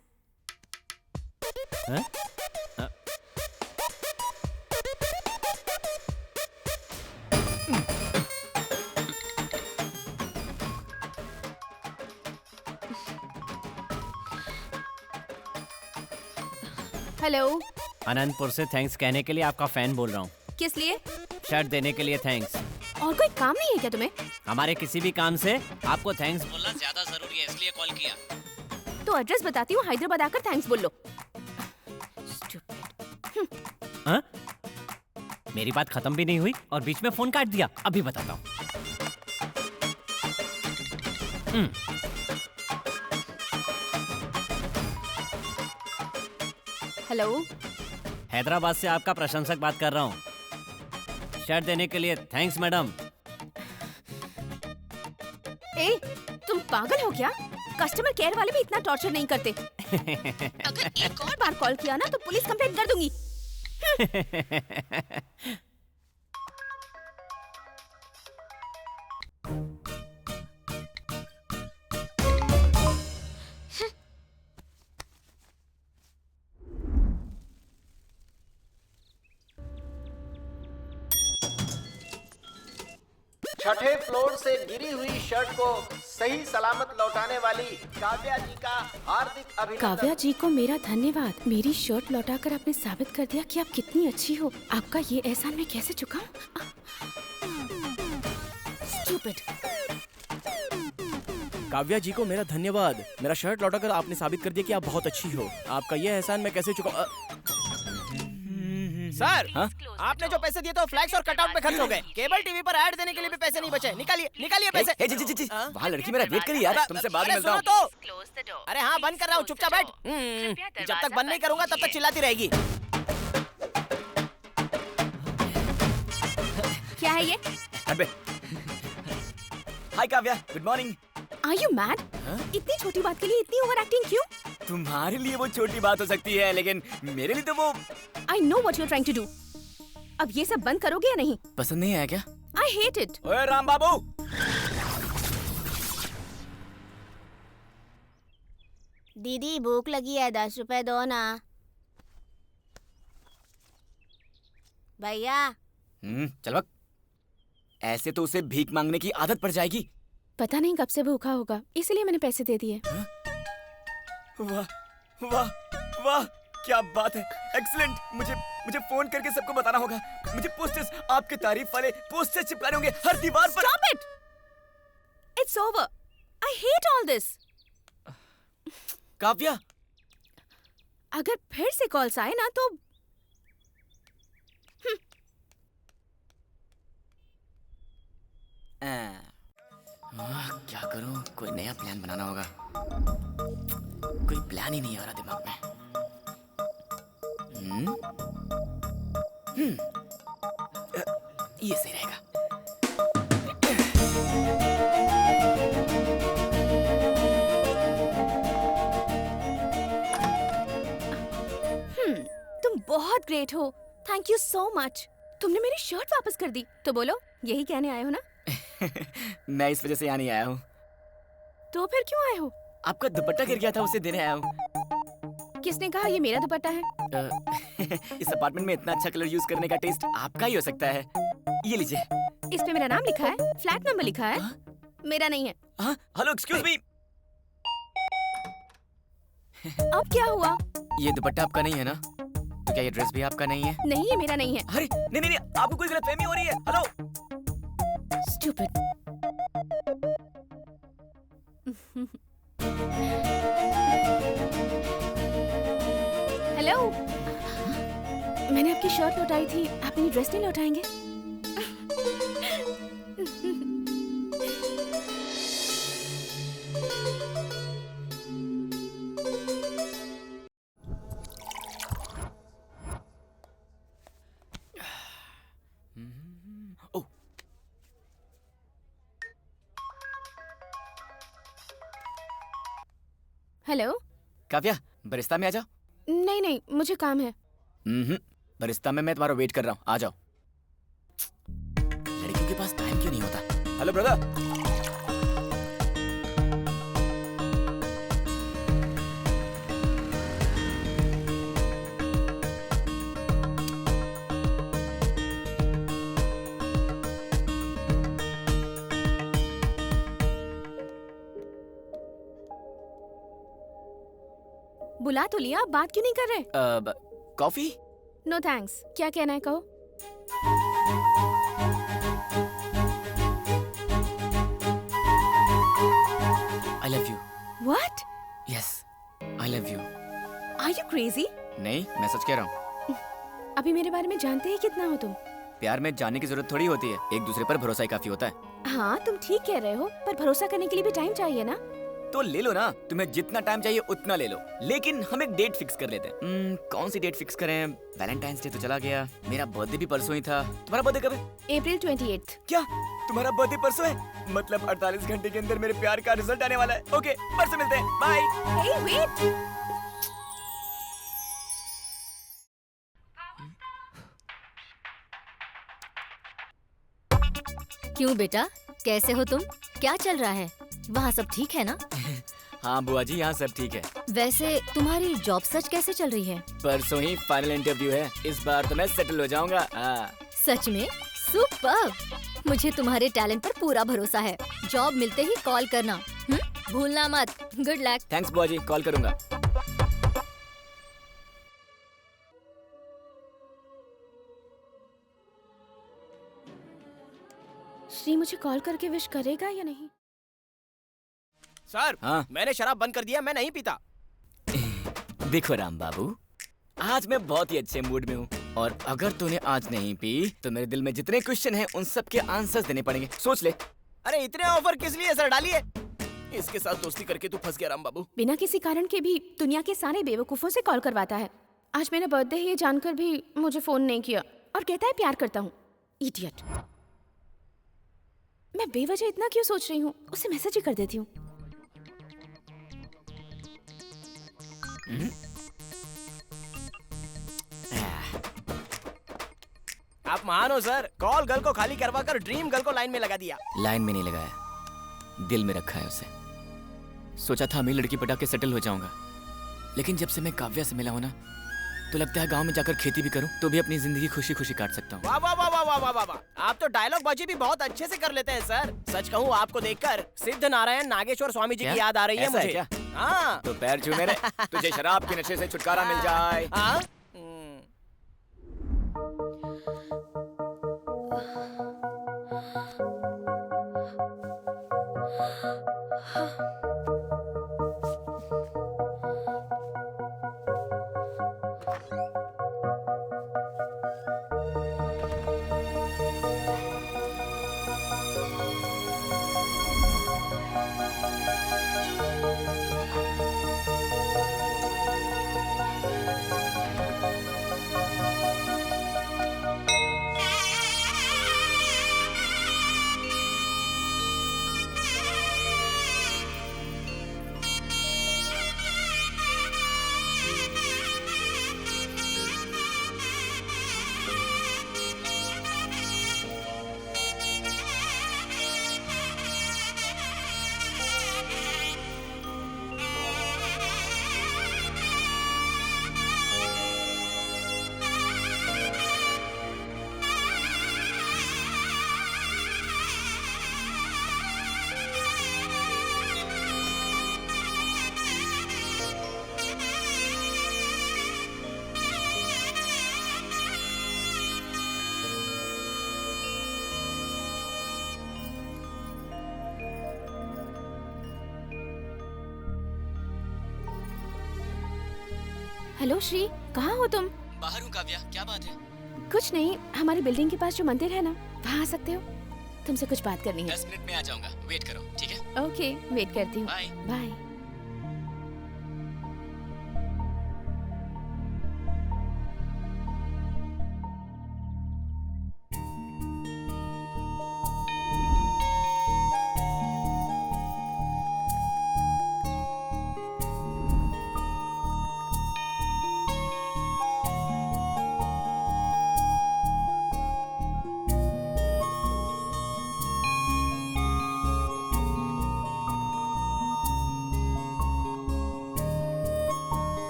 हैं? हेलो, अनंतपुर से थैंक्स कहने के लिए आपका फैन बोल रहा हूँ। किस लिए? शर्ट देने के लिए थैंक्स। और कोई काम नहीं है क्या तुम्हें? हमारे किसी भी काम से आपको थैंक्स बोलना ज्यादा जरूरी है, इसलिए कॉल किया। तो एड्रेस बताती हूँ, हैदराबाद आकर थैंक्स बोल लो। हाँ? मेरी बात खत्म भी नहीं हुई और बीच में फोन काट दिया। अभी बताता हूँ। हेलो, हैदराबाद से आपका प्रशंसक बात कर रहा हूँ। शर्ट देने के लिए थैंक्स मैडम। ए, तुम पागल हो क्या? कस्टमर केयर वाले भी इतना टॉर्चर नहीं करते। अगर एक और बार कॉल किया ना तो पुलिस कंप्लेंट कर दूंगी। छठे फ्लोर से गिरी हुई शर्ट को सही सलामत लौटाने वाली काव्या जी का हार्दिक अभिनंदन। काव्या जी को मेरा धन्यवाद। मेरी शर्ट लौटाकर आपने साबित कर दिया कि आप कितनी अच्छी हो। आपका ये एहसान मैं कैसे चुकाऊं? Stupid. काव्या जी को मेरा धन्यवाद। मेरा शर्ट लौटाकर आपने साबित कर दिया कि आप बहुत अच्छी हो। आपका ये एहसान मैं कैसे चुकाऊं? सर, हाँ? आपने जो पैसे दिए थे वो फ्लैक्स और कटआउट में खर्च हो गए। केबल टीवी पर ऐड देने के लिए भी पैसे नहीं बचे। निकालिए, निकालिए पैसे। जी, वहाँ लड़की मेरा वेट करी यार, तुमसे बाद में अरे मिलता हूँ। सुनो तो। Close the door. अरे हाँ, बंद कर रहा हूँ, चुपचाप बैठ। जब तक बंद नहीं करूंगा तब तक चिल्लाती रहेगी। क्या है ये? अबे, hi Kavya, good morning. Are you mad? इतनी छोटी बात के लिए इतनी ओवर एक्टिंग क्यों? तुम्हारे लिए वो छोटी बात हो सकती है, लेकिन मेरे लिए तो वो I know what you're trying to do. अब ये सब बंद करोगे या नहीं? पसंद नहीं आया क्या? I hate it. ओए राम बाबू, दीदी भूख लगी है, 10 रुपए दो ना। भैया चल वक्त। ऐसे तो उसे भीख मांगने की आदत पड़ जाएगी। पता नहीं कब से भूखा होगा, इसलिए मैंने पैसे दे दिए। वाह वाह वाह, क्या बात है, एक्सीलेंट। मुझे फोन करके सबको बताना होगा। मुझे पोस्टर्स, आपके तारीफ वाले पोस्टर्स चिपकाने होंगे हर दीवार पर। Stop it! It's over. I hate all this. Kavya, अगर फिर से कॉल्स आए ना तो क्या करूं? कोई नया प्लान बनाना होगा। कोई प्लान ही नहीं आ रहा दिमाग में। ये सही रहेगा। बहुत ग्रेट हो। Thank you so much. तुमने मेरी शर्ट वापस कर दी, तो बोलो यही कहने आए हो ना? मैं इस वजह से यहाँ नहीं आया हूँ। तो फिर क्यों आए हो? आपका दुपट्टा गिर गया था, उसे देने आया हूँ। किसने कहा ये मेरा दुपट्टा है? इस अपार्टमेंट में इतना अच्छा कलर यूज करने का टेस्ट आपका ही हो सकता है। ये लीजिए। इस पे मेरा नाम लिखा है, फ्लैट नंबर लिखा है। मेरा नहीं है। Hello, excuse me. अब क्या हुआ? ये दुपट्टा आपका नहीं है ना? तो क्या ये ड्रेस भी आपका नहीं है? नहीं, ये मेरा नहीं है। अरे नहीं नहीं नहीं, आपको कोई गलतफहमी हो रही है। हेलो। Stupid. हेलो, मैंने आपकी शर्ट लौटाई थी, आप मेरी ड्रेस नहीं लौटाएंगे? हेलो काव्या, बरिस्ता में आ जाओ। नहीं नहीं, मुझे काम है। बरिस्ता में मैं तुम्हारा वेट कर रहा हूँ, आ जाओ। लड़कियों के पास टाइम क्यों नहीं होता? Hello brother. बुला तो लिया, आप बात क्यों नहीं कर रहे? कॉफी? No thanks. क्या कहना है कहो? I love you. What? Yes, I love you. Are you crazy? नहीं, मैं सच कह रहा हूँ। अभी मेरे बारे में जानते ही कितना हो तुम? प्यार में जानने की जरूरत थोड़ी होती है, एक दूसरे पर भरोसा ही काफी होता है। हाँ, तुम ठीक कह रहे हो, पर भरोसा करने के लिए भी टाइम चाहिए ना? तो ले लो ना, तुम्हें जितना टाइम चाहिए उतना ले लो, लेकिन हम एक डेट फिक्स कर लेते हैं। कौन सी डेट फिक्स करें? वैलेंटाइंस डे तो चला गया, मेरा बर्थडे भी परसों ही था। तुम्हारा बर्थडे कब है? अप्रैल 28। क्या तुम्हारा बर्थडे परसों है? मतलब 48 घंटे के अंदर मेरे प्यार का रिजल्ट आने वाला है। ओके, परसों मिलते हैं, बाय। Hey, wait! क्यों बेटा, कैसे हो तुम? क्या चल रहा है? वहाँ सब ठीक है ना? हाँ बुआ जी, यहाँ सब ठीक है। वैसे तुम्हारी जॉब सर्च कैसे चल रही है? परसों ही फाइनल इंटरव्यू है, इस बार तो मैं सेटल हो जाऊंगा। सच में? सुपर्ब! मुझे तुम्हारे टैलेंट पर पूरा भरोसा है। जॉब मिलते ही कॉल करना, भूलना मत। Good luck. थैंक्स बुआ जी, कॉल करूंगा। श्री मुझे कॉल करके विश करेगा या नहीं? सर, हाँ? मैंने शराब बंद कर दिया, मैं नहीं पीता। देखो राम बाबू, आज मैं बहुत ही अच्छे मूड में हूँ, और अगर तूने आज नहीं पी तो मेरे दिल में जितने क्वेश्चन हैं उन सब के आंसर्स देने पड़ेंगे। सोच ले। अरे इतने ऑफर किस लिए सर डालिए? इसके साथ दोस्ती करके तू फंस गया राम बाबू। बिना किसी कारण के भी दुनिया के सारे बेवकूफों से कॉल करवाता है। आज मेरा बर्थडे है ये जानकर भी मुझे फोन नहीं किया और कहता है प्यार करता हूँ। इडियट। मैं बेवजह इतना क्यों सोच रही हूँ? उसे मैसेज ही कर देती हूँ। आप महान हो सर, कॉल गर्ल को खाली करवा कर ड्रीम गर्ल को लाइन में लगा दिया। लाइन में नहीं लगाया, दिल में रखा है उसे। सोचा था मेरी लड़की पटा के सेटल हो जाऊंगा, लेकिन जब से मैं काव्या से मिला हूं ना, तो लगता है गांव में जाकर खेती भी करूं तो भी अपनी जिंदगी खुशी खुशी काट सकता हूं। वाह वाह वाह वाह वाह वाह वाह वाह, आप तो डायलॉग बाजी भी बहुत अच्छे से कर लेते हैं सर। सच कहूँ आपको देखकर सिद्ध नारायण नागेश्वर स्वामी जी की याद आ रही है ऐसा है मुझे। क्या? हाँ। तो पैर छू मेरे, तुझे शराब के नशे से छुटकारा मिल जाए। हाँ? हेलो श्री, कहाँ हो तुम? बाहर हूँ काव्या, क्या बात है? कुछ नहीं, हमारी बिल्डिंग के पास जो मंदिर है ना, वहाँ आ सकते हो? तुमसे कुछ बात करनी है। 10 मिनट में आ जाऊंगा, वेट करो, ठीक है? ओके, वेट करती हूँ। बाय। बाय।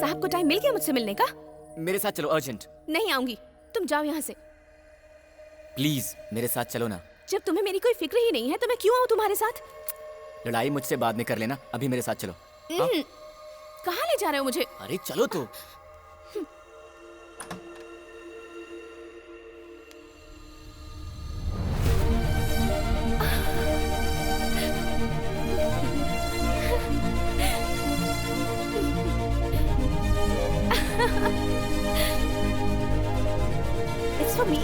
साहब को टाइम मिल गया मुझसे मिलने का? मेरे साथ चलो, अर्जेंट। नहीं आऊंगी, तुम जाओ यहाँ से। प्लीज मेरे साथ चलो ना। जब तुम्हें मेरी कोई फिक्र ही नहीं है तो मैं क्यों आऊँ तुम्हारे साथ? लड़ाई मुझसे बाद में कर लेना, अभी मेरे साथ चलो। कहाँ ले जा रहे हो मुझे? अरे चलो तो। It's for me.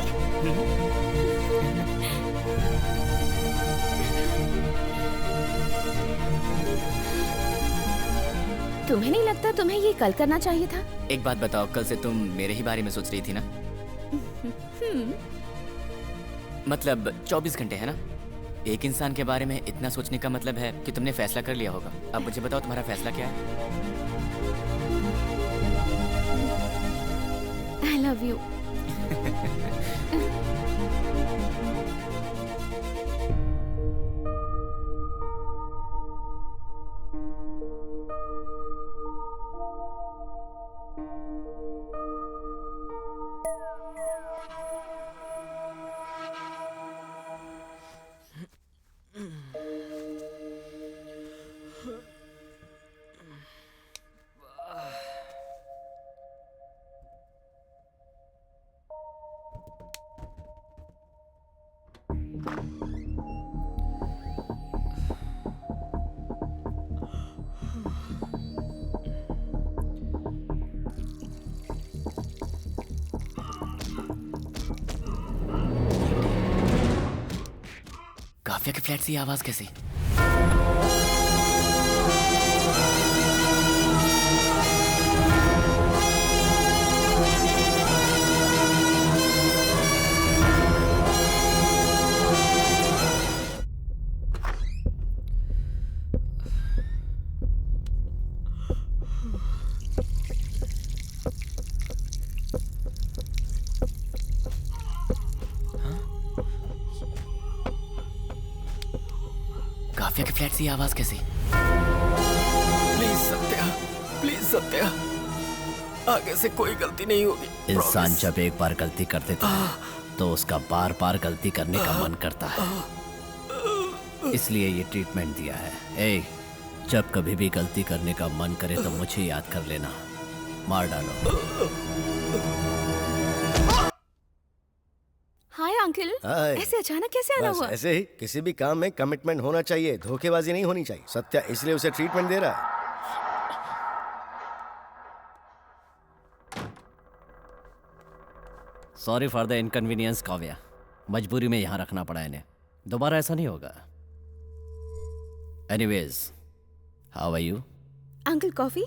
तुम्हें नहीं लगता तुम्हें ये कल करना चाहिए था? एक बात बताओ, कल से तुम मेरे ही बारे में सोच रही थी ना? मतलब 24 घंटे है ना? एक इंसान के बारे में इतना सोचने का मतलब है कि तुमने फैसला कर लिया होगा। अब मुझे बताओ तुम्हारा फैसला क्या है? I love you. काव्या के फ्लैट से ये आवाज कैसी? काव्या के फ्लैट से ये आवाज कैसी? प्लीज सत्या, आगे से कोई गलती नहीं होगी। इंसान जब एक बार गलती कर देता है तो उसका बार बार गलती करने का मन करता है, इसलिए ये ट्रीटमेंट दिया है। ए, जब कभी भी गलती करने का मन करे तो मुझे याद कर लेना, मार डालो। हाय अंकल, हाय। ऐसे अचानक कैसे आना बस हुआ? ऐसे ही किसी भी काम में कमिटमेंट होना चाहिए, धोखेबाजी नहीं होनी चाहिए। सत्या इसलिए उसे ट्रीटमेंट दे रहा है। Sorry for the inconvenience Kavya, मजबूरी में यहाँ रखना पड़ा इन्हें, दोबारा ऐसा नहीं होगा। Anyways, how are you? Uncle coffee?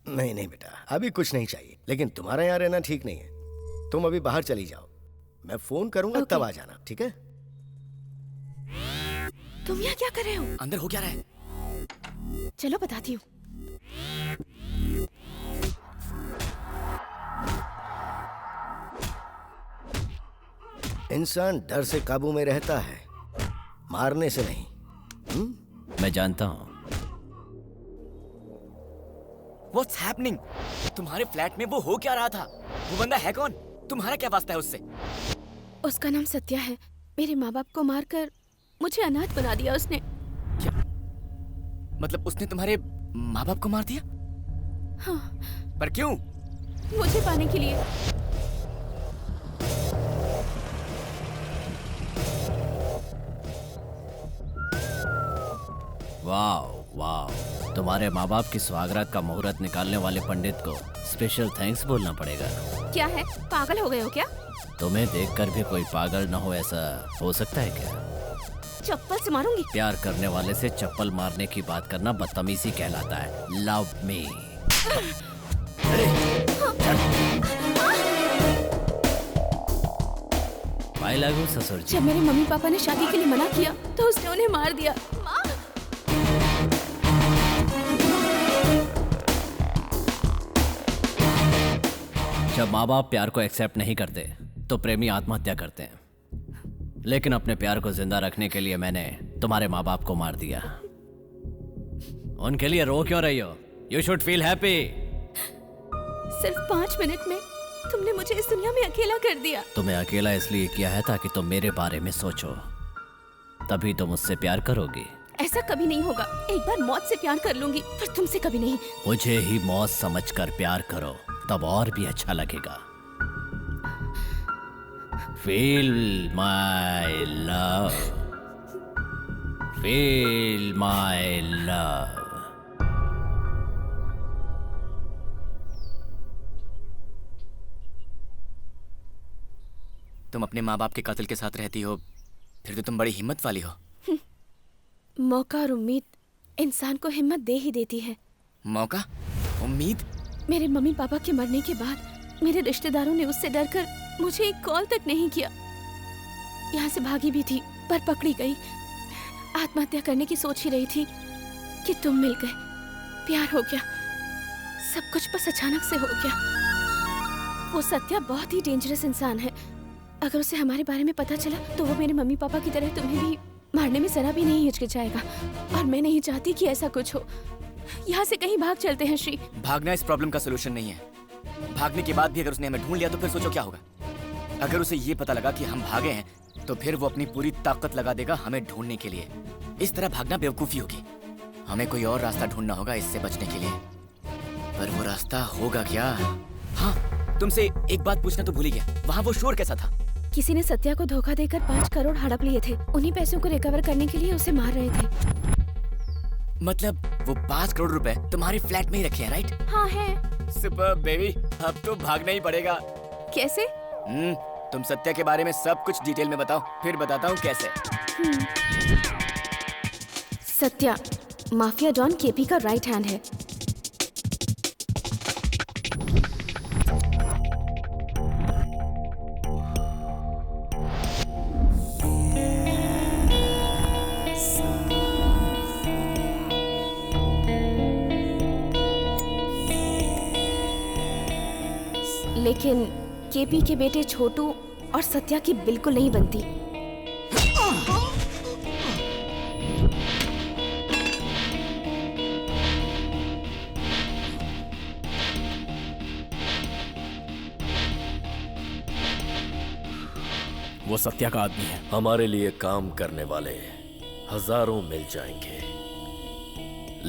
नहीं नहीं बेटा, अभी कुछ नहीं चाहिए, लेकिन तुम्हारा यहाँ रहना ठीक नहीं है। तुम अभी बाहर चली जाओ, मैं फोन करूंगा तब आ जाना, ठीक है? तुम यहाँ क्या कर रहे हो? अंदर हो क्या रहा है? चलो बताती हूँ। इंसान डर से काबू में रहता है, मारने से नहीं। मैं जानता हूँ। What's happening? तुम्हारे फ्लैट में वो हो क्या रहा था? वो बंदा है कौन? तुम्हारा क्या वास्ता है उससे? उसका नाम सत्या है। मेरे माँ बाप को मारकर मुझे अनाथ बना दिया उसने। क्या? मतलब उसने तुम्हारे माँ बाप को मार दिया? हाँ। पर क्यों? मुझे पाने के लिए। वाह वाह, तुम्हारे माँ बाप की स्वागत का मुहूर्त निकालने वाले पंडित को स्पेशल थैंक्स बोलना पड़ेगा। क्या है, पागल हो गए हो क्या? तुम्हें देखकर भी कोई पागल न हो, ऐसा हो सकता है क्या? चप्पल से मारूंगी। प्यार करने वाले से चप्पल मारने की बात करना बदतमीजी कहलाता है। Love me. भाई लागू ससुर जी। जब मेरे मम्मी पापा ने शादी के लिए मना किया तो उसने उन्हें मार दिया। जब माँ बाप प्यार को एक्सेप्ट नहीं करते तो प्रेमी आत्महत्या करते हैं, लेकिन अपने प्यार को जिंदा रखने के लिए मैंने तुम्हारे माँ बाप को मार दिया। उनके लिए रो क्यों रही हो? You should feel happy. सिर्फ 5 मिनट में तुमने मुझे इस दुनिया में अकेला कर दिया। तुम्हें अकेला इसलिए किया है ताकि तुम मेरे बारे में सोचो, तभी तुम मुझसे प्यार करोगी। ऐसा कभी नहीं होगा। एक बार मौत से प्यार कर लूंगी, पर तुमसे कभी नहीं। मुझे ही मौत समझकर प्यार करो, तब और भी अच्छा लगेगा। Feel my love, feel my love. तुम अपने माँ बाप के कातिल के साथ रहती हो, फिर तो तुम बड़ी हिम्मत वाली हो। मौका और उम्मीद इंसान को हिम्मत दे ही देती है। मौका? उम्मीद? मेरे मम्मी पापा के मरने के बाद मेरे रिश्तेदारों ने उससे डरकर मुझे एक कॉल तक नहीं किया। यहाँ से भागी भी थी, पर पकड़ी गई। आत्महत्या करने की सोच ही रही थी कि तुम मिल गए, प्यार हो गया, सब कुछ बस अचानक से हो गया। वो सत्या बहुत ही डेंजरस इंसान है। अगर उसे हमारे बारे में पता चला तो वो मेरे मम्मी पापा की तरह तुम्हें भी मारने में जरा भी नहीं हिचकिचाएगा, और मैं नहीं चाहती कि ऐसा कुछ हो। यहाँ से कहीं भाग चलते हैं श्री। भागना इस प्रॉब्लम का सोल्यूशन नहीं है। भागने के बाद भी अगर उसने हमें ढूंढ लिया तो फिर सोचो क्या होगा। अगर उसे ये पता लगा कि हम भागे हैं तो फिर वो अपनी पूरी ताकत लगा देगा हमें ढूंढने के लिए। इस तरह भागना बेवकूफी होगी। हमें कोई और रास्ता ढूंढना होगा इससे बचने के लिए। पर वो रास्ता होगा क्या? हाँ, तुमसे एक बात पूछना तो भूल ही गया, वहाँ वो शोर कैसा था? किसी ने सत्या को धोखा देकर 5 करोड़ हड़प लिए थे। उन्हीं पैसों को रिकवर करने के लिए उसे मार रहे थे। मतलब वो 5 करोड़ रुपए तुम्हारे फ्लैट में ही रखे हैं, राइट? हाँ है। सुपर बेबी, अब तो भागना ही पड़ेगा। कैसे? तुम सत्या के बारे में सब कुछ डिटेल में बताओ, फिर बताता हूँ कैसे। सत्या माफिया डॉन केपी का राइट हैंड है। लेकिन केपी के बेटे छोटू और सत्या की बिल्कुल नहीं बनती। वो सत्या का आदमी है। हमारे लिए काम करने वाले हजारों मिल जाएंगे,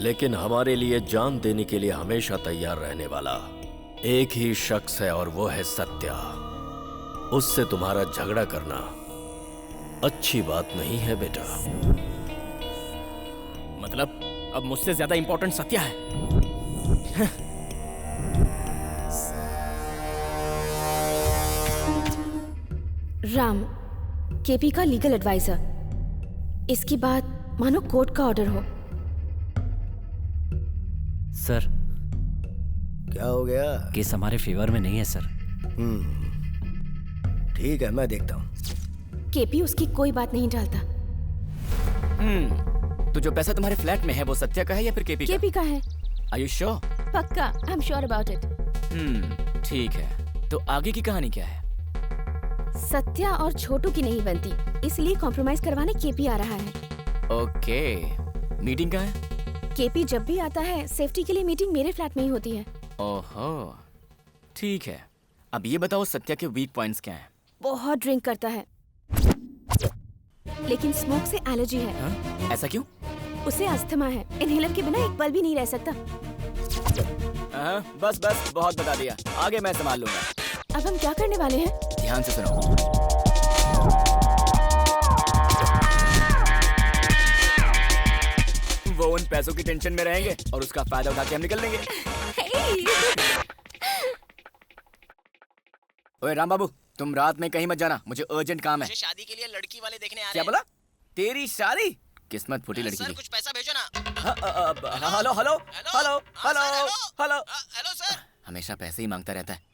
लेकिन हमारे लिए जान देने के लिए हमेशा तैयार रहने वाला एक ही शख्स है, और वो है सत्या। उससे तुम्हारा झगड़ा करना अच्छी बात नहीं है बेटा। मतलब अब मुझसे ज्यादा इंपॉर्टेंट सत्या है? राम, केपी का लीगल एडवाइजर। इसकी बात मानो कोर्ट का ऑर्डर हो। सर, क्या हो गया? केस हमारे फेवर में नहीं है सर। ठीक है, मैं देखता हूँ। केपी उसकी कोई बात नहीं टालता। तो जो पैसा तुम्हारे फ्लैट में है वो सत्या का है या फिर केपी का? केपी का है। Are you sure? पक्का, I am sure about it. ठीक है, तो आगे की कहानी क्या है? सत्या और छोटू की नहीं बनती, इसलिए कॉम्प्रोमाइज करवाने केपी आ रहा है। ओके, मीटिंग कहाँ है? केपी जब भी आता है सेफ्टी के लिए मीटिंग मेरे फ्लैट में ही होती है। ओहो, ठीक है। अब ये बताओ सत्या के वीक पॉइंट्स क्या हैं? बहुत ड्रिंक करता है, लेकिन स्मोक से एलर्जी है। ऐसा क्यों? उसे अस्थमा है, इनहेलर के बिना एक पल भी नहीं रह सकता। बस बस, बहुत बता दिया, आगे मैं संभाल लूंगा। अब हम क्या करने वाले हैं? ध्यान से सुनो। वो उन पैसों की टेंशन में रहेंगे और उसका फायदा उठा के हम निकल लेंगे। ओए राम बाबू, तुम रात में कहीं मत जाना, मुझे अर्जेंट काम है। मुझे शादी के लिए लड़की वाले देखने आ रहे क्या हैं। बोला? तेरी शादी? किस्मत फूटी लड़की सर की। कुछ पैसा भेजो ना। Hello hello hello hello hello. Hello sir. हमेशा पैसे ही मांगता रहता है।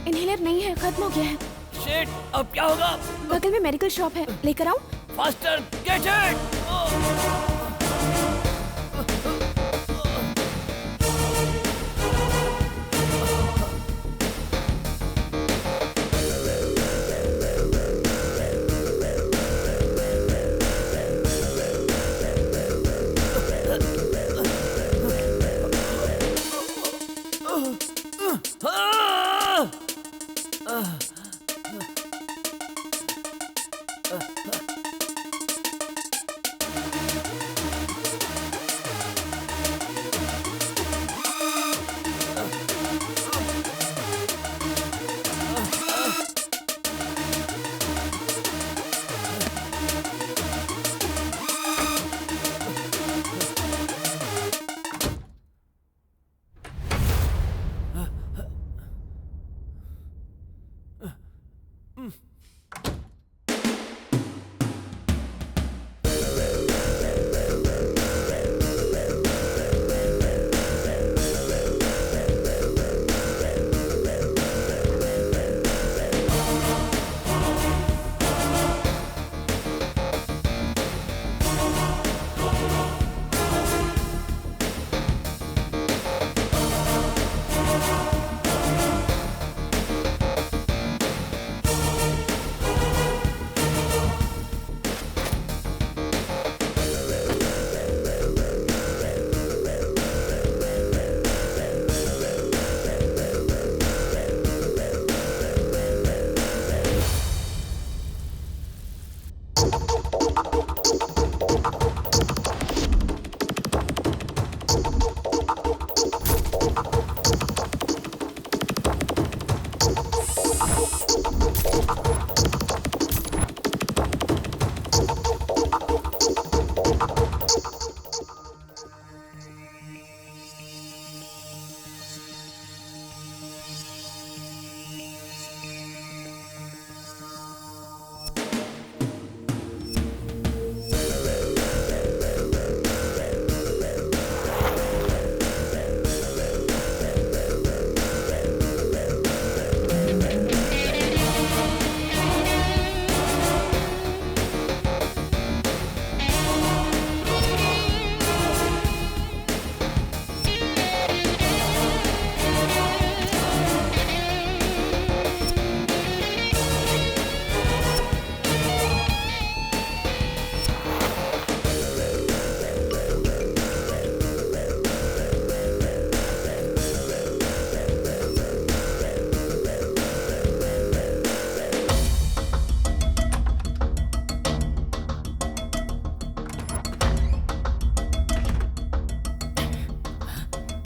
इनहेलर नहीं है, खत्म हो गया है। शिट, अब क्या होगा? बगल में मेडिकल शॉप है, लेकर आऊं? Faster, get it!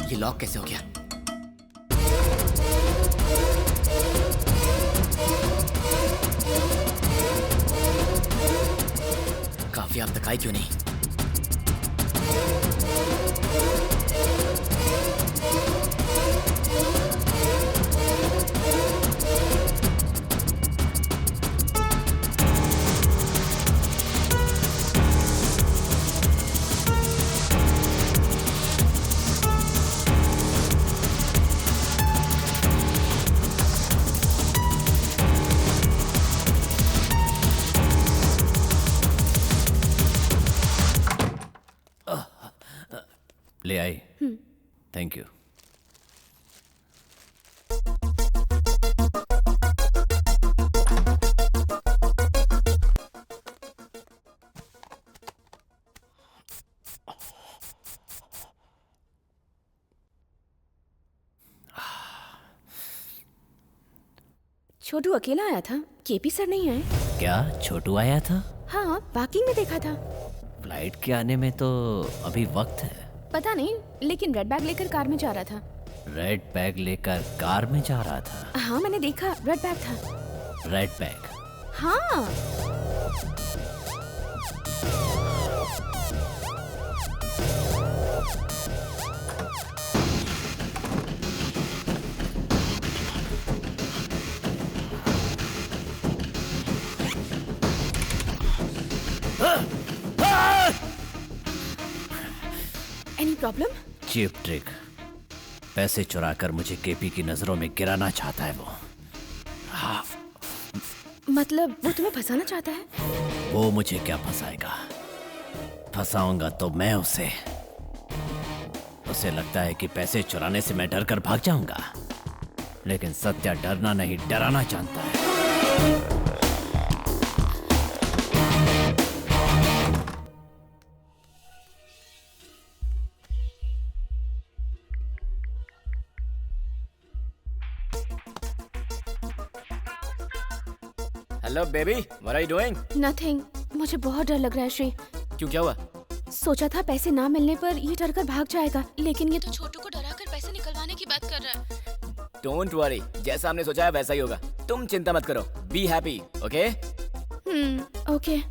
ये लॉक कैसे हो गया? काफी अब तक आई क्यों नहीं? ले आई। Thank you. छोटू अकेला आया था, केपी सर नहीं आए। क्या छोटू आया था? हाँ, पार्किंग में देखा था। फ्लाइट के आने में तो अभी वक्त है। पता नहीं, लेकिन रेड बैग लेकर कार में जा रहा था। रेड बैग लेकर कार में जा रहा था? हाँ, मैंने देखा, रेड बैग था। Red bag? हाँ। Any problem? Cheap trick. पैसे चुराकर मुझे केपी की नजरों में गिराना चाहता है वो। हाँ। मतलब वो तुम्हें फंसाना चाहता है? वो मुझे क्या फंसाएगा? फंसाऊंगा तो मैं उसे। उसे लगता है कि पैसे चुराने से मैं डर कर भाग जाऊंगा, लेकिन सत्या डरना नहीं, डराना जानता है। Hello baby, what are you doing? Nothing. मुझे बहुत डर लग रहा है श्री। क्यों, क्या हुआ? सोचा था पैसे ना मिलने पर ये डर कर भाग जाएगा, लेकिन ये तो छोटू को डराकर पैसे निकलवाने की बात कर रहा है। डोंट वरी, जैसा हमने सोचा है वैसा ही होगा। तुम चिंता मत करो, be happy, okay? Okay.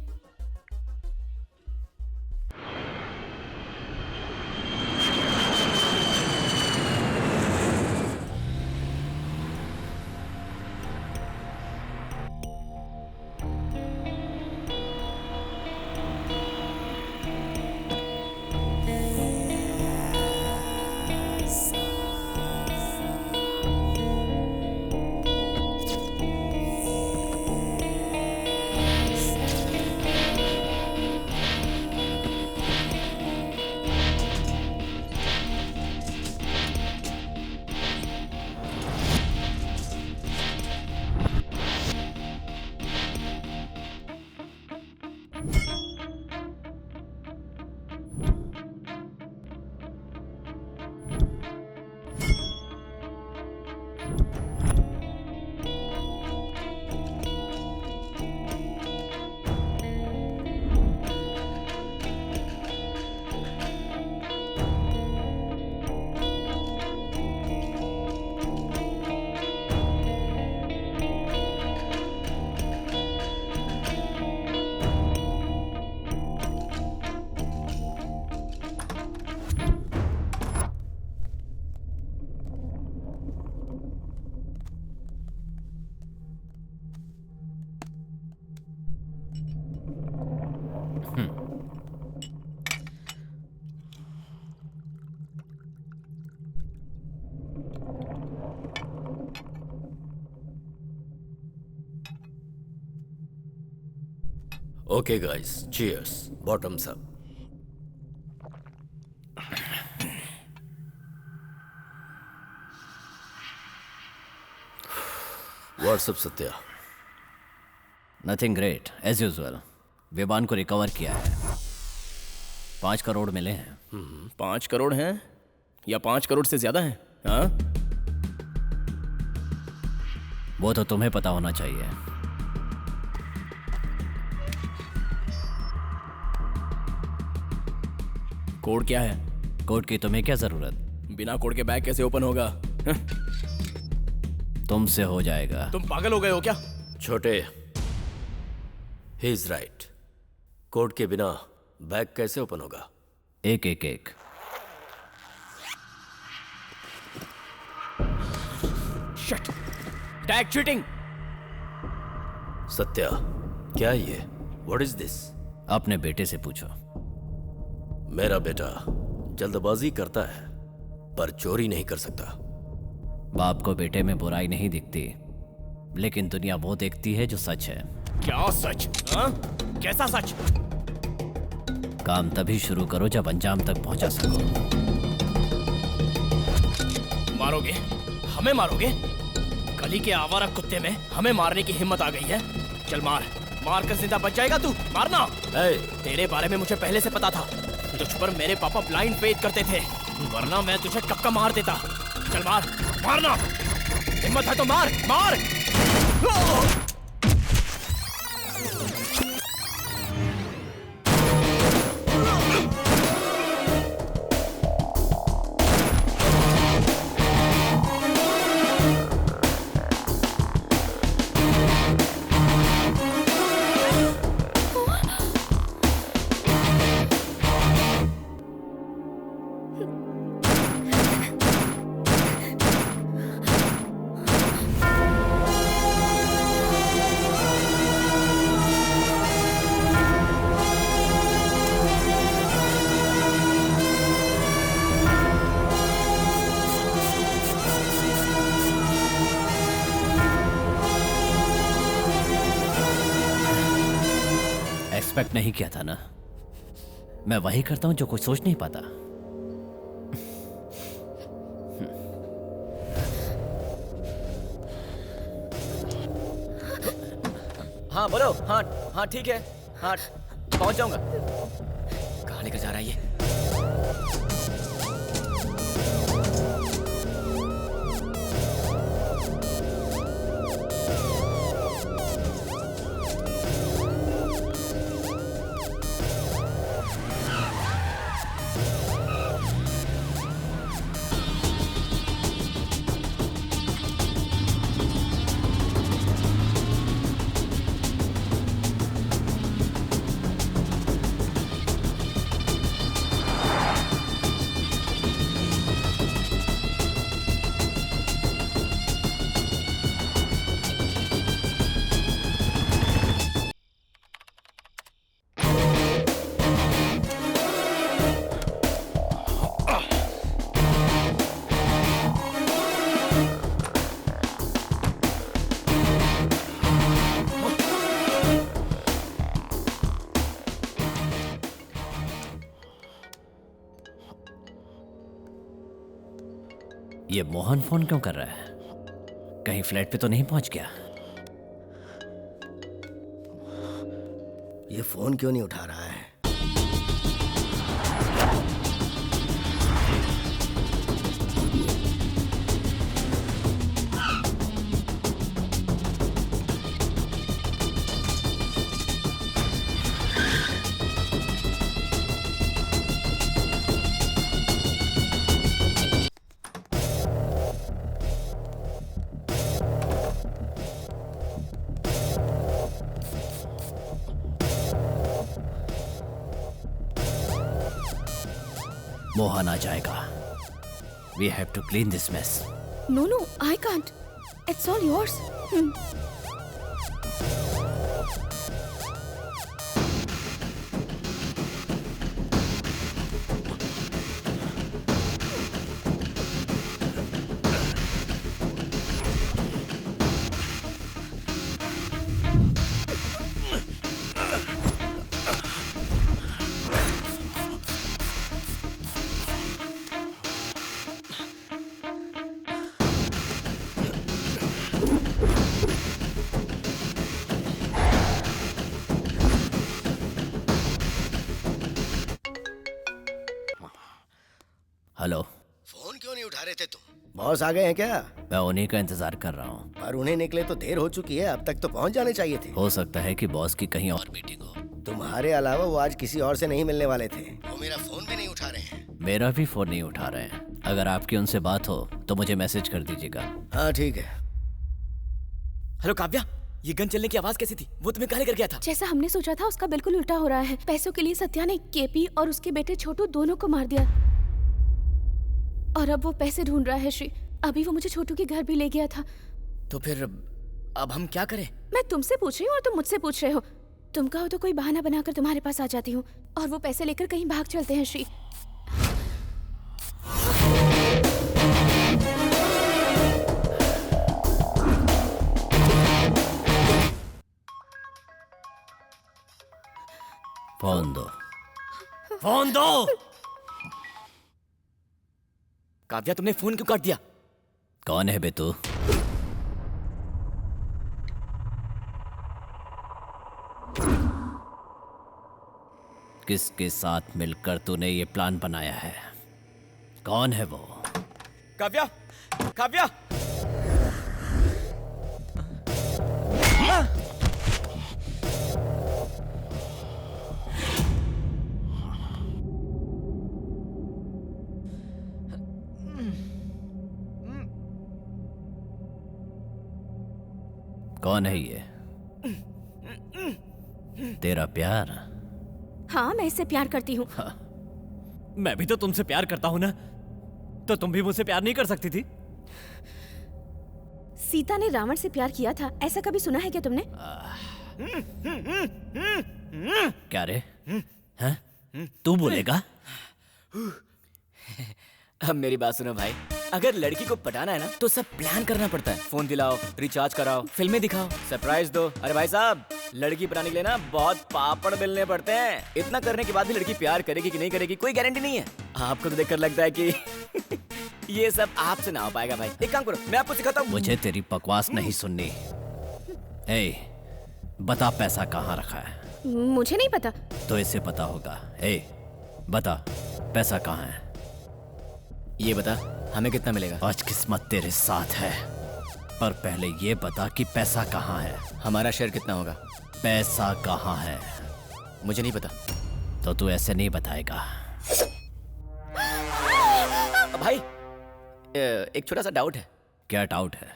Okay guys, cheers, bottoms up. What's up Satya? Nothing great, as usual. विमान को रिकवर किया है, 5 करोड़ मिले हैं। 5 करोड़ हैं या 5 करोड़ से ज्यादा हैं? हाँ? वो तो तुम्हें पता होना चाहिए। कोड क्या है? कोड की तुम्हें क्या जरूरत? बिना कोड के बैग कैसे ओपन होगा? तुमसे हो जाएगा। तुम पागल हो गए हो क्या? छोटे, ही इज राइट। कोड के बिना बैग कैसे ओपन होगा? एक एक एक। Shit, tag cheating. सत्या, क्या ये? What is this? अपने बेटे से पूछो। मेरा बेटा जल्दबाजी करता है पर चोरी नहीं कर सकता। बाप को बेटे में बुराई नहीं दिखती, लेकिन दुनिया वो देखती है जो सच है। क्या सच? हाँ? कैसा सच? काम तभी शुरू करो जब अंजाम तक पहुंचा सको। मारोगे? हमें मारोगे? गली के आवारा कुत्ते में हमें मारने की हिम्मत आ गई है? चल मार, मार कर जिंदा बच जाएगा तू। मारना। तेरे बारे में मुझे पहले से पता था। तुझ पर मेरे पापा ब्लाइंड फेथ करते थे, वरना मैं तुझे कब का मार देता। चल मार, मारना। हिम्मत है तो मार, मार। एक्सपेक्ट नहीं किया था ना। मैं वही करता हूं जो कोई सोच नहीं पाता। हाँ बोलो। हाँ हाँ ठीक है, हाँ पहुंच जाऊंगा। कहाँ लेकर जा रहा है ये? ये मोहन फोन क्यों कर रहा है? कहीं फ्लैट पे तो नहीं पहुंच गया? ये फोन क्यों नहीं उठा रहा है? मोहन आ जाएगा। We have to clean this mess. No, no, I can't. It's all yours. Hello. Phone क्यों नहीं उठा रहे थे तुम? बॉस आ गए हैं क्या? मैं उन्हीं का इंतजार कर रहा हूँ। पर उन्हें निकले तो देर हो चुकी है, अब तक तो पहुंच जाने चाहिए थे। हो सकता है कि बॉस की कहीं और मीटिंग हो। तुम्हारे अलावा वो आज किसी और से नहीं मिलने वाले थे। वो मेरा फोन भी नहीं उठा रहे हैं। मेरा भी फोन नहीं उठा रहे हैं। अगर आपकी उनसे बात हो तो मुझे मैसेज कर दीजिएगा। हाँ ठीक है। हेलो काव्या, ये गन चलने की आवाज कैसी थी? वो तुम्हें कहाँ लेकर गया था? जैसा हमने सोचा था उसका बिल्कुल उल्टा हो रहा है। पैसों के लिए सत्या ने केपी और उसके बेटे छोटू दोनों को मार दिया और अब वो पैसे ढूंढ रहा है श्री। अभी वो मुझे छोटू के घर भी ले गया था। तो फिर अब हम क्या करें? मैं तुमसे पूछ रही हूँ और तुम मुझसे पूछ रहे हो। तुम कहो तो कोई बहाना बनाकर तुम्हारे पास आ जाती हूँ और वो पैसे लेकर कहीं भाग चलते हैं श्री। फोन दो, फोन दो। काव्या, तुमने फोन क्यों काट दिया? कौन है बे तू? किसके साथ मिलकर तूने ये प्लान बनाया है? कौन है वो? काव्या, काव्या! कौन है ये? तेरा प्यार? हाँ, मैं इससे प्यार करती हूँ। हाँ, मैं भी तो तुमसे प्यार करता हूँ ना, तो तुम भी मुझसे प्यार नहीं कर सकती थी? सीता ने रावण से प्यार किया था, ऐसा कभी सुना है क्या तुमने? क्या रे? हैं? तू बोलेगा? अब मेरी बात सुनो भाई, अगर लड़की को पटाना है ना तो सब प्लान करना पड़ता है। फोन दिलाओ, रिचार्ज कराओ, फिल्में दिखाओ, सरप्राइज दो। अरे भाई साहब, लड़की पटाने के लिए ना बहुत पापड़ बेलने पड़ते हैं। इतना करने के बाद भी लड़की प्यार करेगी कि नहीं करेगी कोई गारंटी नहीं है। आपको तो देखकर लगता है कि ये सब आपसे ना हो पाएगा भाई। एक काम करो, मैं आपको सिखाता हूँ। मुझे तेरी बकवास नहीं सुननी। ए, बता पैसा कहाँ रखा है? मुझे नहीं पता। तो इसे पता होगा। ए, बता पैसा कहाँ है? ये बता, हमें कितना मिलेगा? आज किस्मत तेरे साथ है, पर पहले ये बता कि पैसा कहाँ है? हमारा शेयर कितना होगा? पैसा कहाँ है? मुझे नहीं पता। तो तू ऐसे नहीं बताएगा। भाई, एक छोटा सा डाउट है। क्या डाउट है?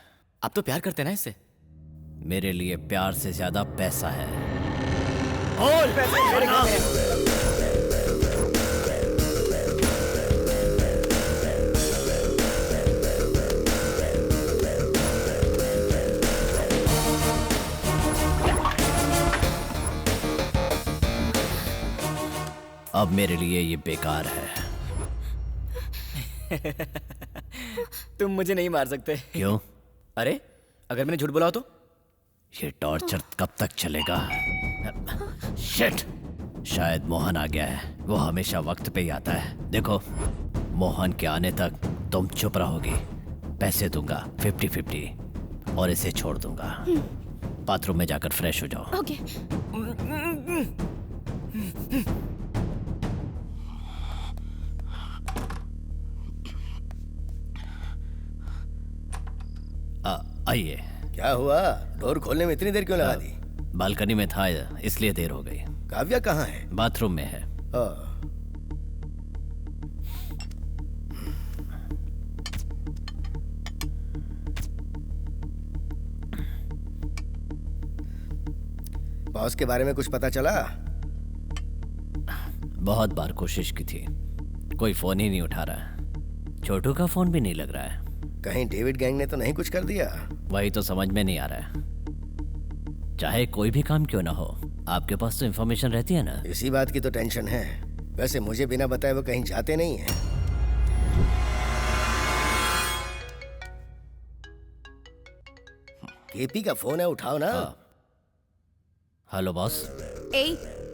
आप तो प्यार करते हैं ना इससे? मेरे लिए प्यार से ज्यादा पैसा है। बोल, पैसे मेरे घर में हैं। अब मेरे लिए ये बेकार है। तुम मुझे नहीं मार सकते। क्यों? अरे, अगर मैंने झूठ बोला तो? ये टॉर्चर कब तक चलेगा? शिट! शायद मोहन आ गया है। वो हमेशा वक्त पे ही आता है। देखो, मोहन के आने तक तुम चुप रहोगी। पैसे दूंगा 50-50 और इसे छोड़ दूंगा। बाथरूम में जाकर फ्रेश हो जाओ। ओके। आइए। क्या हुआ? डोर खोलने में इतनी देर क्यों लगा दी? बालकनी में था इसलिए देर हो गई। काव्या कहाँ है? बाथरूम में है। बॉस के बारे में कुछ पता चला? बहुत बार कोशिश की थी, कोई फोन ही नहीं उठा रहा। छोटू का फोन भी नहीं लग रहा है। कहीं डेविड गैंग ने तो नहीं कुछ कर दिया? वही तो समझ में नहीं आ रहा है। चाहे कोई भी काम क्यों ना हो, आपके पास तो इंफॉर्मेशन रहती है ना। इसी बात की तो टेंशन है। वैसे मुझे बिना बताए वो कहीं जाते नहीं हैं। केपी का फोन है, उठाओ ना। Hello boss. ए,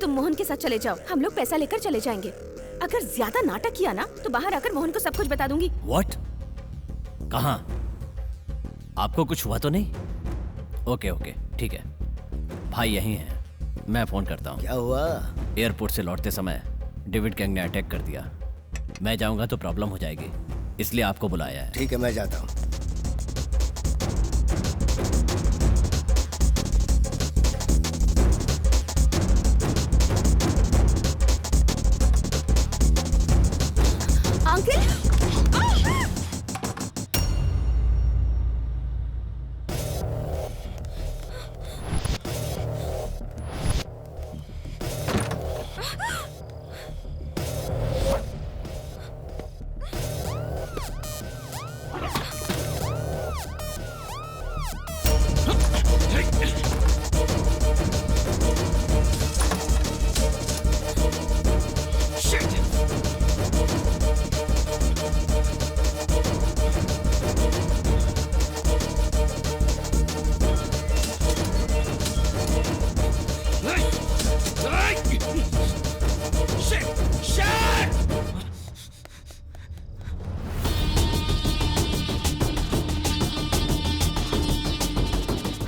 तुम मोहन के साथ चले जाओ, हम लोग पैसा लेकर चले जाएंगे। अगर ज्यादा नाटक किया ना तो बाहर आकर मोहन को सब कुछ बता दूंगी। व्हाट? कहाँ? आपको कुछ हुआ तो नहीं? ओके ओके, ठीक है। भाई यहीं है, मैं फोन करता हूँ। क्या हुआ? एयरपोर्ट से लौटते समय डेविड गैंग ने अटैक कर दिया। मैं जाऊंगा तो प्रॉब्लम हो जाएगी, इसलिए आपको बुलाया है। ठीक है, मैं जाता हूँ। Uncle,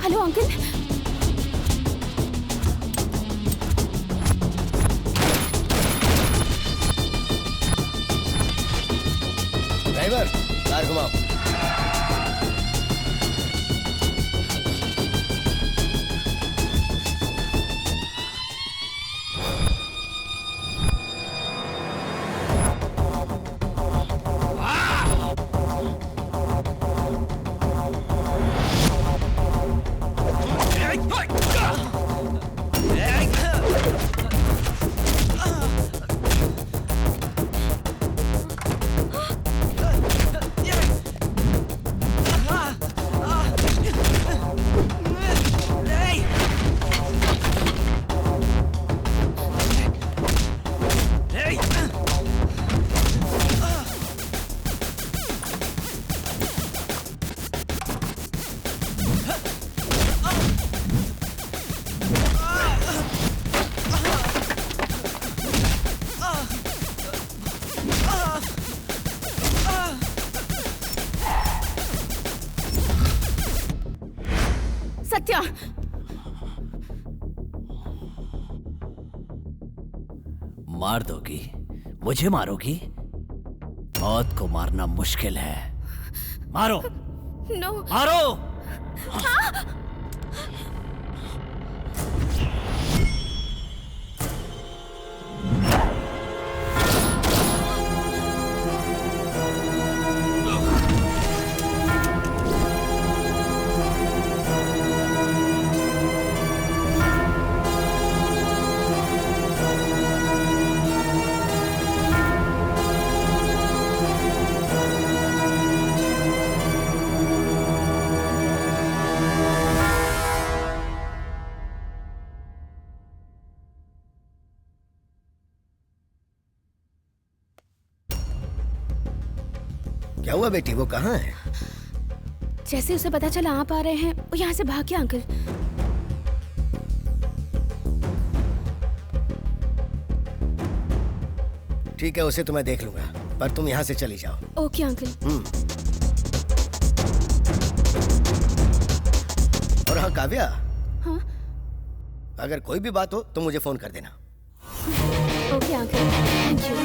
hello uncle. Driver, car घुमाओ। सत्या, मार दोगी? मुझे मारोगी? मौत को मारना मुश्किल है। मारो, नो। मारो। क्या हुआ बेटी, वो कहाँ है? जैसे उसे पता चला आप आ रहे हैं, वो यहाँ से भाग गया अंकल। ठीक है, उसे तो मैं देख लूंगा, पर तुम यहाँ से चली जाओ। Okay uncle. और हाँ काव्या, हाँ? अगर कोई भी बात हो तो मुझे फोन कर देना। Okay uncle, thank you.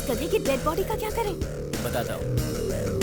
गधे की डेड बॉडी का क्या करें? बताता हूँ।